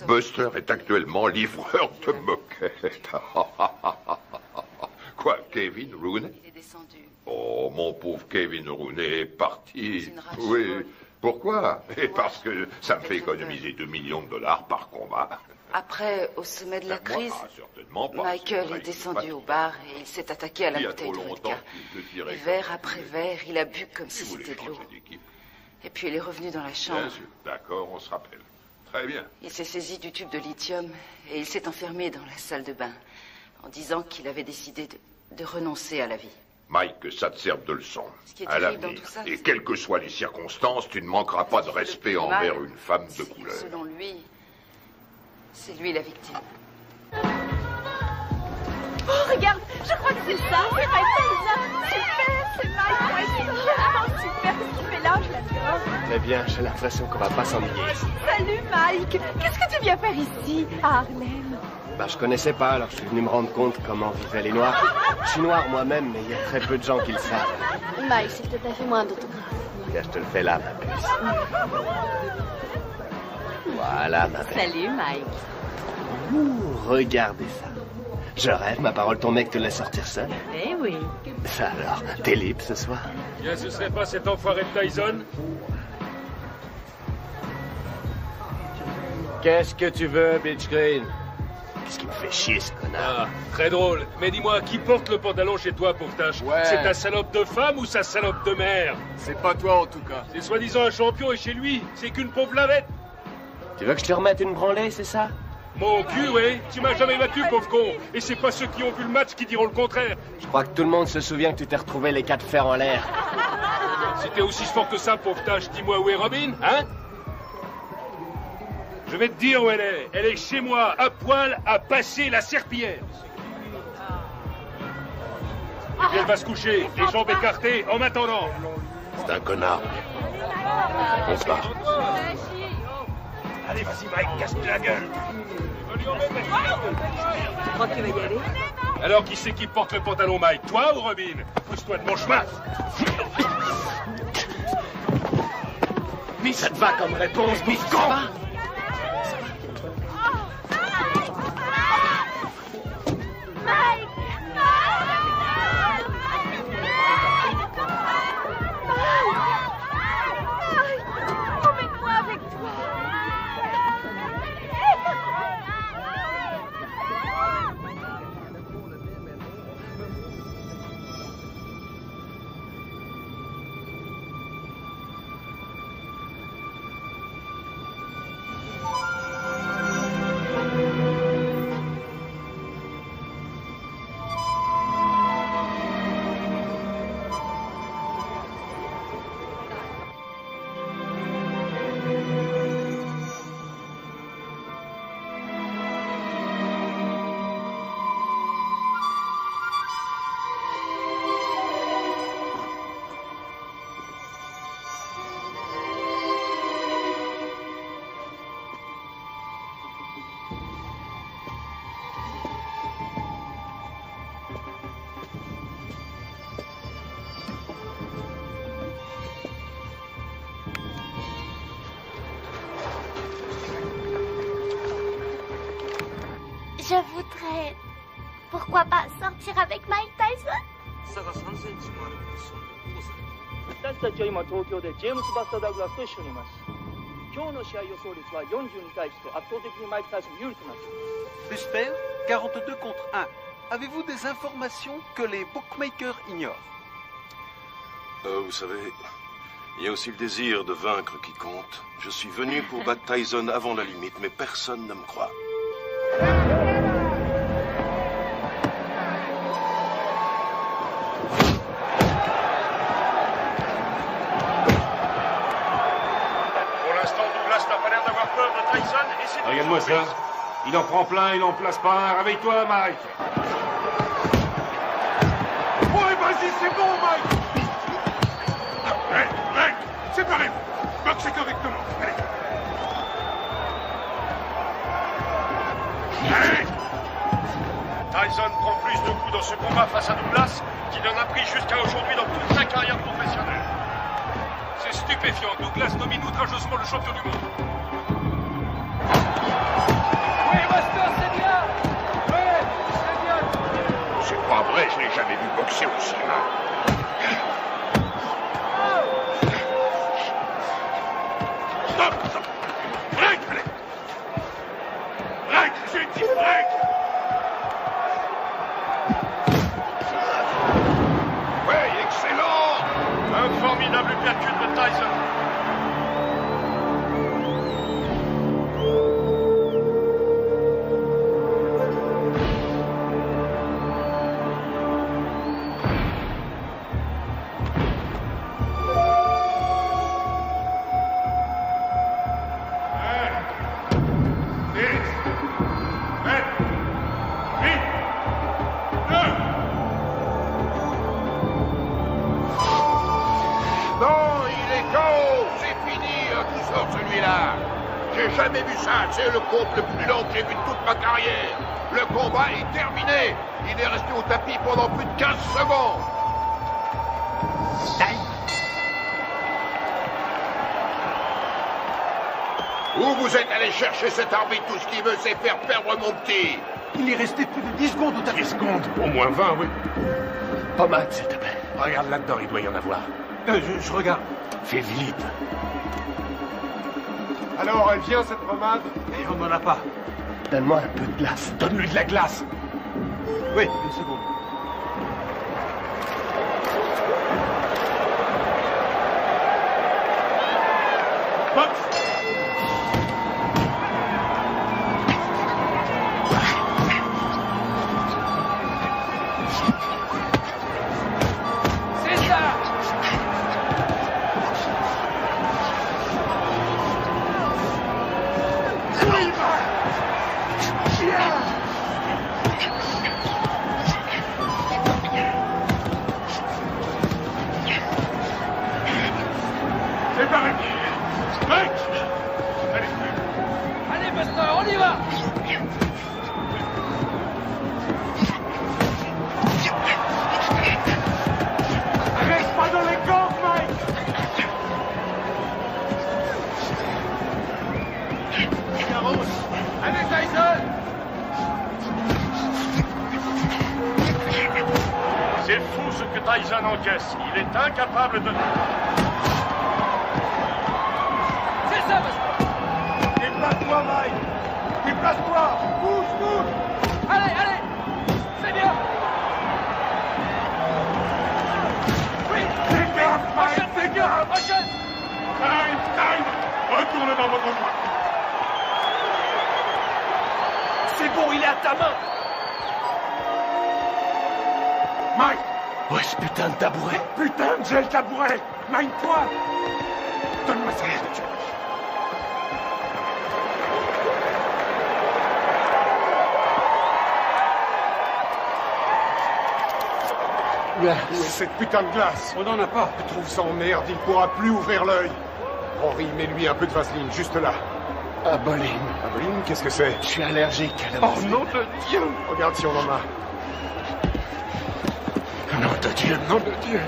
Buster est actuellement livreur de moquettes. Quoi, Kevin Rooney? Il est descendu. Oh, mon pauvre Kevin Rooney est parti. Oui. Pourquoi? Et parce que ça me fait économiser 2 millions de dollars par combat. Après, au sommet de la crise, Michael est descendu au bar et il s'est attaqué à la bouteille de vodka. Et verre après verre, il a bu comme si c'était de l'eau. Et puis il est revenu dans la chambre. Bien sûr, d'accord, on se rappelle. Très bien. Il s'est saisi du tube de lithium et il s'est enfermé dans la salle de bain en disant qu'il avait décidé de renoncer à la vie. Mike, que ça te serve de leçon. qui est À terrible dans l'avenir. tout ça, Et quelles que soient les circonstances, tu ne manqueras pas de respect envers une femme de couleur. Selon lui, c'est lui la victime. Oh, regarde, je crois que c'est ça. C'est Mike Tyson. Super, c'est Mike Tyson. Ah, super, qu'est-ce qu'il fait là? Je l'adore. Très bien, j'ai l'impression qu'on va pas s'ennuyer ici. Salut, Mike. Qu'est-ce que tu viens faire ici, à Harlem? Bah, je connaissais pas, alors je suis venu me rendre compte comment vivaient les Noirs. Je suis noir moi-même, mais il y a très peu de gens qui le savent. Mike, s'il te plaît, fais-moi un autographe. Tiens, je te le fais là, ma puce. Voilà, ma belle. Salut, Mike. Ouh, regardez ça. Je rêve, ma parole, ton mec te laisse sortir seul. Eh oui. Ça alors, t'es libre ce soir? Bien, ce serait pas cet enfoiré de Tyson? Qu'est-ce que tu veux, Bitch Green? Qu'est-ce qui me fait chier, ce connard? Ah, très drôle. Mais dis-moi, qui porte le pantalon chez toi, pauvre tâche? Ouais. C'est ta salope de femme ou sa salope de mère? C'est pas toi, en tout cas. C'est soi-disant un champion et chez lui, c'est qu'une pauvre lavette. Tu veux que je te remette une branlée, c'est ça? Mon cul, oui. Tu m'as jamais battu, pauvre con. Et c'est pas ceux qui ont vu le match qui diront le contraire. Je crois que tout le monde se souvient que tu t'es retrouvé les 4 fers en l'air. Si t'es aussi fort que ça, pauvre tâche, dis-moi où est Robin, hein? Je vais te dire où elle est. Elle est chez moi, à poil, à passer la serpillière. Et puis elle va se coucher, les jambes écartées, en m'attendant. C'est un connard. On se barre. Allez, vas-y, Mike, casse-lui la gueule. Tu crois que tu vas y aller? Alors, qui c'est qui porte le pantalon, Mike? Toi ou Robin? Pousse-toi de mon chemin. Mais ça te va comme réponse, bouffon! Emmène-moi avec toi. Je voudrais... Pourquoi pas sortir avec Mike Tyson? 差が3センチもあるポジションで交差。私たちは今東京でジェームス・バスター・ダグラスと一緒にいます。今日の試合予想率は40に対して圧倒的にマイク・タイソン有利となっています。 J'espère 42 contre 1. Avez-vous des informations que les bookmakers ignorent? Vous savez, il y a aussi le désir de vaincre qui compte. Je suis venu pour battre Tyson avant la limite, mais personne ne me croit. Pour l'instant, Douglas n'a pas l'air d'avoir peur de Tyson et c'est... Regarde-moi ça. Il en prend plein, il en place pas un. Réveille-toi, Mike. Ouais, vas-y, c'est bon, Mike. Hey, Mike, séparez-vous. Boxez correctement. Allez. Allez. Tyson prend plus de coups dans ce combat face à Douglas qu'il en a pris jusqu'à aujourd'hui dans toute sa carrière professionnelle. C'est stupéfiant. Douglas domine outrageusement le champion du monde. Oui, Master, c'est bien. Ouais, c'est bien. C'est pas vrai, je n'ai jamais vu boxer aussi mal. Stop, stop. Break, allez. Break, j'ai dit break. Ouais, excellent. Un formidable uppercut de Tyson. Non, il est KO. C'est fini, tout sort celui-là. J'ai jamais vu ça. C'est le compte le plus long que j'ai vu de toute ma carrière. Le combat est terminé. Il est resté au tapis pendant plus de 15 secondes. Où vous êtes allé chercher cet arbitre? Tout ce qu'il veut, c'est faire perdre mon petit. Il est resté plus de 10 secondes au tapis. 10 secondes? Au moins 20, oui. Pommade, s'il te plaît. Regarde là-dedans, il doit y en avoir. Je regarde. Fais vite. Alors, elle vient, cette pommade? Et on n'en a pas. Donne-moi un peu de glace. Donne-lui de la glace. Oui, une seconde. C'est fou ce que Tyson encaisse. Il est incapable de... C'est ça, Buster. Déplace-toi, Mike. Déplace-toi. Bouge, bouge. Allez, allez. C'est bien. Oui. Fais gaffe, Mike. Fais gaffe. Time. Retourne dans votre coin. C'est bon, il est à ta main. Mike! Ouais, ce putain de tabouret! Putain, j'ai le tabouret! Mine-toi! Donne-moi ça, Dieu! Où est cette putain de glace? On n'en a pas. Je trouve ça en merde, il pourra plus ouvrir l'œil. Henri, mets-lui un peu de vaseline, juste là. Aboline. Aboline, qu'est-ce que c'est? Je suis allergique à la Oh nom de Dieu! Regarde si on en a. Nom de Dieu, nom de Dieu.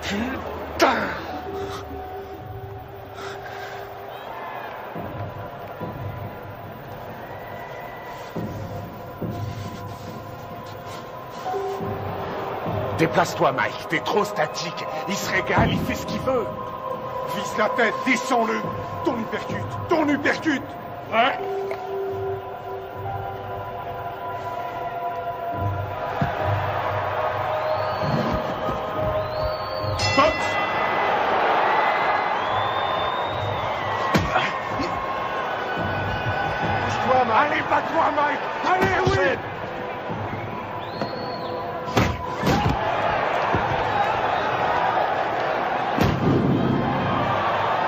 Putain! Déplace-toi, Mike. T'es trop statique. Il se régale, il fait ce qu'il veut. Vise la tête, descends-le. Ton uppercut, ton uppercut. Ouais. Allez, bats-toi, Mike! Allez, oui!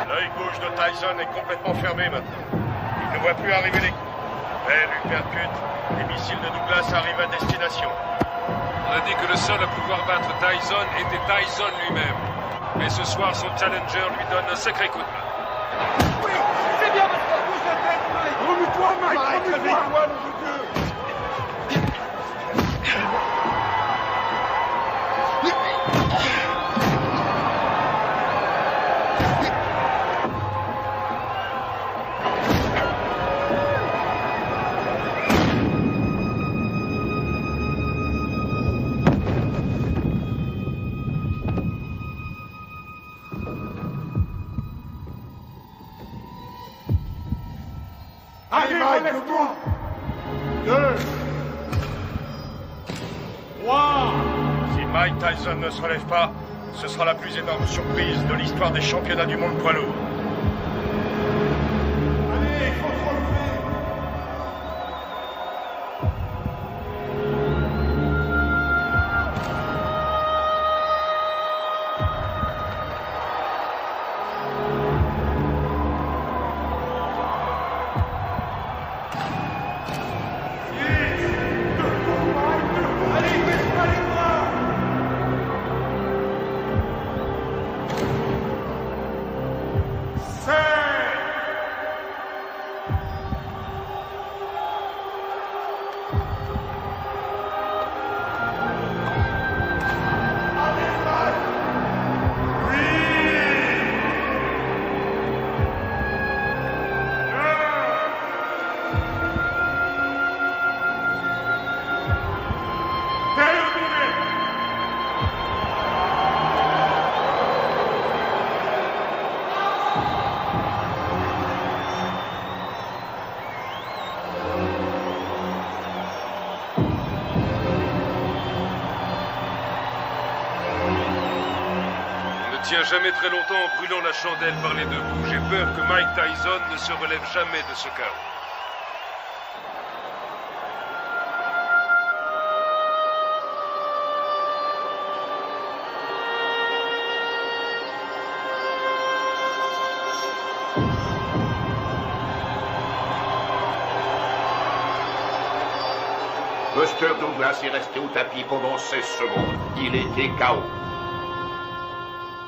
L'œil gauche de Tyson est complètement fermé maintenant. Il ne voit plus arriver les coups. Belle uppercut, les missiles de Douglas arrivent à destination. On a dit que le seul à pouvoir battre Tyson était Tyson lui-même. Mais ce soir, son challenger lui donne un sacré coup de main. Oui, c'est bien, maintenant. Bouge la tête, Mike. Remue-toi, Mike! Remue-toi! Allez, Mike, lève-toi! 2, 3. Si Mike Tyson ne se relève pas, ce sera la plus énorme surprise de l'histoire des championnats du monde poids lourd. Allez, il faut te relever! jamais très longtemps en brûlant la chandelle par les deux bouts. J'ai peur que Mike Tyson ne se relève jamais de ce chaos. Buster Douglas est resté au tapis pendant 16 secondes. Il était KO.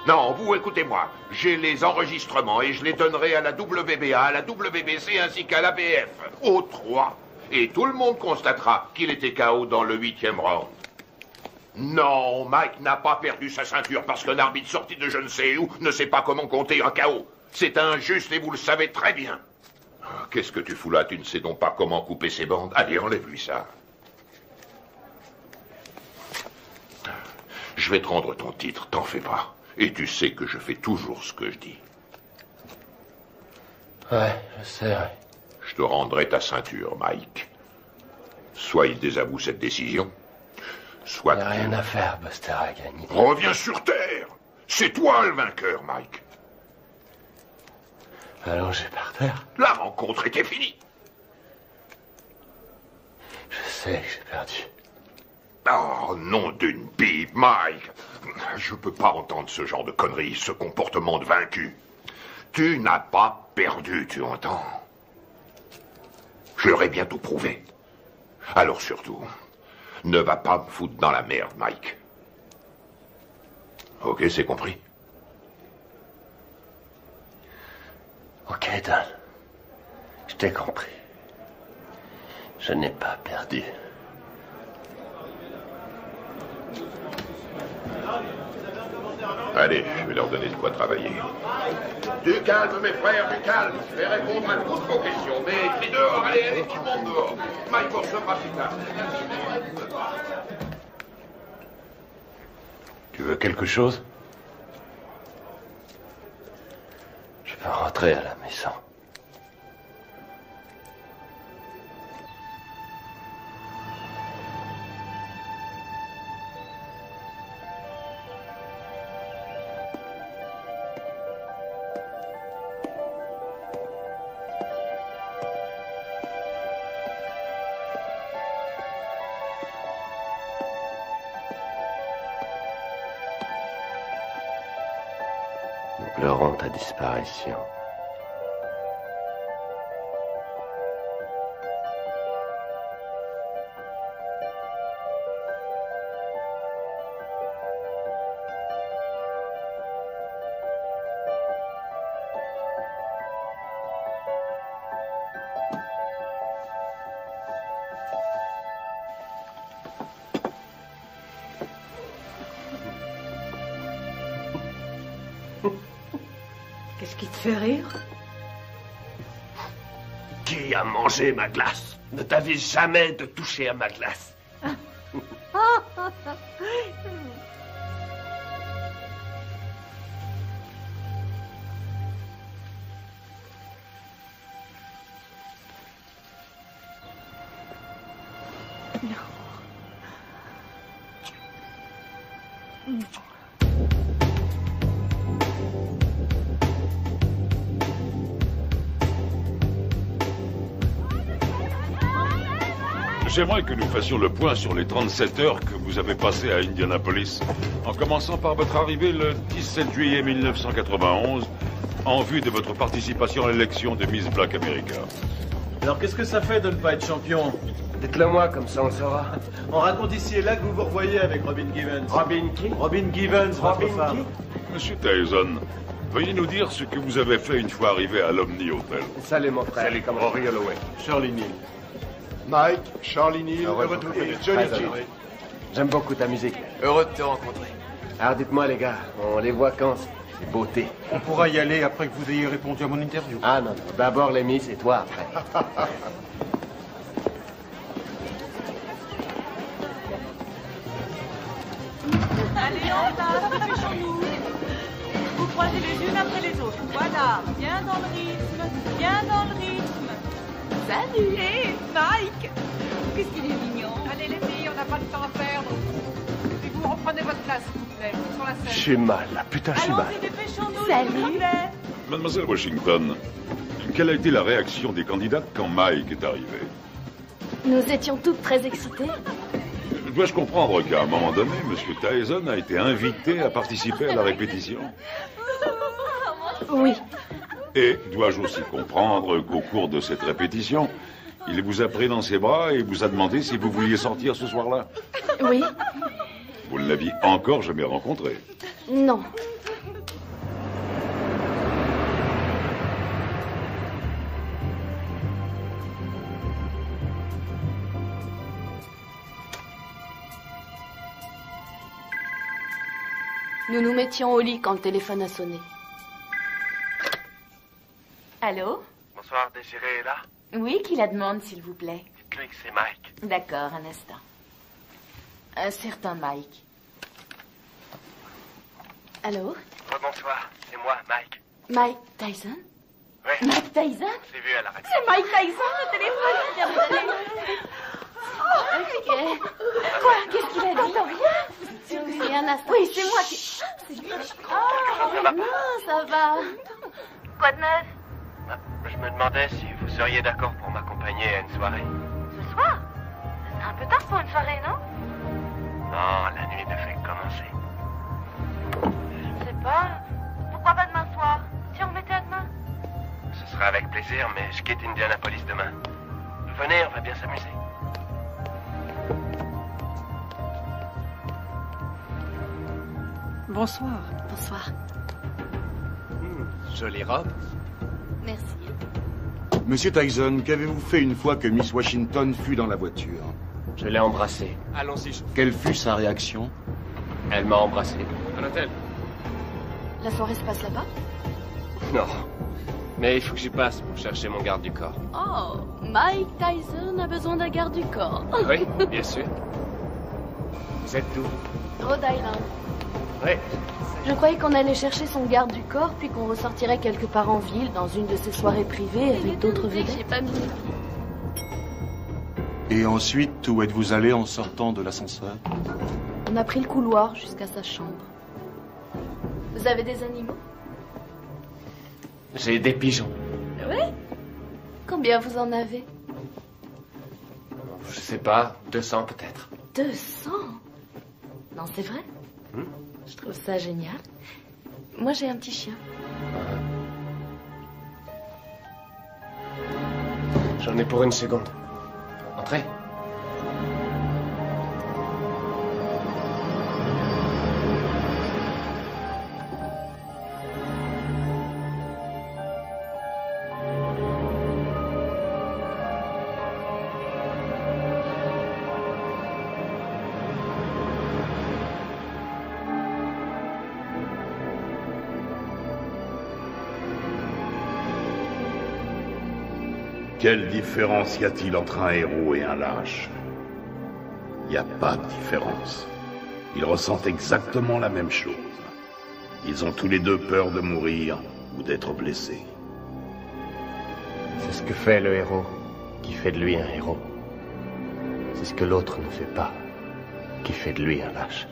Non, vous écoutez-moi. J'ai les enregistrements et je les donnerai à la WBA, à la WBC ainsi qu'à l'ABF. Aux 3. Et tout le monde constatera qu'il était KO dans le 8e round. Non, Mike n'a pas perdu sa ceinture parce qu'un arbitre sorti de je ne sais où ne sait pas comment compter un KO. C'est injuste et vous le savez très bien. Qu'est-ce que tu fous là? Tu ne sais donc pas comment couper ses bandes? Allez, enlève-lui ça. Je vais te rendre ton titre, t'en fais pas. Et tu sais que je fais toujours ce que je dis. Ouais, je sais, ouais. Je te rendrai ta ceinture, Mike. Soit il désavoue cette décision, soit... Il n'y a rien à faire, Buster a gagné. Reviens sur Terre. C'est toi le vainqueur, Mike. Allongé par terre. La rencontre était finie. Je sais que j'ai perdu. Oh, nom d'une pipe, Mike. Je peux pas entendre ce genre de conneries, ce comportement de vaincu. Tu n'as pas perdu, tu entends? Je l'aurai bientôt prouvé. Alors surtout, ne va pas me foutre dans la merde, Mike. Ok, c'est compris? Ok, Don. Je t'ai compris. Je n'ai pas perdu. Allez, je vais leur donner de quoi travailler. Du calme, mes frères, du calme. Je vais répondre à toutes vos questions. Mais crie dehors, allez, allez, tout le monde dehors. Mike recevra plus tard. Tu veux quelque chose? Je peux rentrer à la maison. Nous pleurons ta disparition. Qu'est-ce qui te fait rire? Qui a mangé ma glace? Ne t'avais jamais de toucher à ma glace. J'aimerais que nous fassions le point sur les 37 heures que vous avez passées à Indianapolis, en commençant par votre arrivée le 17 juillet 1991, en vue de votre participation à l'élection de Miss Black America. Alors qu'est-ce que ça fait de ne pas être champion? Dites-le moi, comme ça on le saura. On raconte ici et là que vous vous revoyez avec Robin Givens. Robin qui? Robin Givens, votre femme. Monsieur Tyson, veuillez nous dire ce que vous avez fait une fois arrivé à l'Omni Hotel. Salut mon frère. Salut, comme Rory Holloway. Shirley Neal. Mike, Charlie Neal, heureux de vous connaître. Johnny G. J'aime beaucoup ta musique. Heureux de te rencontrer. Alors dites-moi les gars, on les voit quand ces beautés? On pourra y aller après que vous ayez répondu à mon interview. Ah non, d'abord les Miss et toi après. Allez, en place, dépêchons-nous. Vous croisez les unes après les autres. Voilà, bien dans le rythme, bien dans le rythme. Salut. Hé, Mike. Qu'est-ce qu'il est mignon. Allez les filles, on n'a pas de temps à perdre. Et vous reprenez votre place. plaît. Sur la scène. Je suis mal, là. Putain, je suis mal. Allons-y, dépêchons-nous, Salut. s'il vous plaît. Mademoiselle Washington, quelle a été la réaction des candidates quand Mike est arrivé? Nous étions toutes très excitées. Dois-je comprendre qu'à un moment donné, M. Tyson a été invité à participer à la répétition? Oui. Et dois-je aussi comprendre qu'au cours de cette répétition, il vous a pris dans ses bras et vous a demandé si vous vouliez sortir ce soir-là? Oui. Vous ne l'aviez encore jamais rencontré? Non. Nous nous mettions au lit quand le téléphone a sonné. Allô? Bonsoir, Désiré est là? Oui, qui la demande, s'il vous plaît? Dites-lui que c'est Mike. D'accord, un instant. Un certain Mike. Allô? Bonsoir, c'est moi, Mike. Mike Tyson? Oui. Mike Tyson? On s'est vu à la radio. C'est Mike Tyson, le téléphone! Ok. Quoi? Qu'est-ce qu'il a dit? Oui, un instant. Oui, c'est moi qui... Oh, non, ça va. Quoi de neuf? Je me demandais si vous seriez d'accord pour m'accompagner à une soirée. Ce soir? C'est un peu tard pour une soirée, non? Non, la nuit ne fait que commencer. Je sais pas. Pourquoi pas demain soir? Si on remettait à demain? Ce sera avec plaisir, mais je quitte Indianapolis demain. Venez, on va bien s'amuser. Bonsoir. Bonsoir. Jolie robe. Merci. Monsieur Tyson, qu'avez-vous fait une fois que Miss Washington fut dans la voiture? Je l'ai embrassée. Allons-y. Quelle fut sa réaction? Elle m'a embrassé. À l'hôtel. La soirée se passe là-bas? Non. Mais il faut que j'y passe pour chercher mon garde du corps. Oh, Mike Tyson a besoin d'un garde du corps. Oui, bien sûr. Vous êtes d'où? Rhode Island. Oui. Je croyais qu'on allait chercher son garde du corps, puis qu'on ressortirait quelque part en ville, dans une de ces soirées privées, avec d'autres vedettes. J'ai pas mis. Et ensuite, où êtes-vous allé en sortant de l'ascenseur? On a pris le couloir jusqu'à sa chambre. Vous avez des animaux? J'ai des pigeons. Oui? Combien vous en avez? Je sais pas, 200 peut-être. 200? Non, c'est vrai? Je trouve ça génial. Moi, j'ai un petit chien. J'en ai pour une seconde. Entrez. Quelle différence y a-t-il entre un héros et un lâche? Il n'y a pas de différence. Ils ressentent exactement la même chose. Ils ont tous les deux peur de mourir ou d'être blessés. C'est ce que fait le héros qui fait de lui un héros. C'est ce que l'autre ne fait pas qui fait de lui un lâche.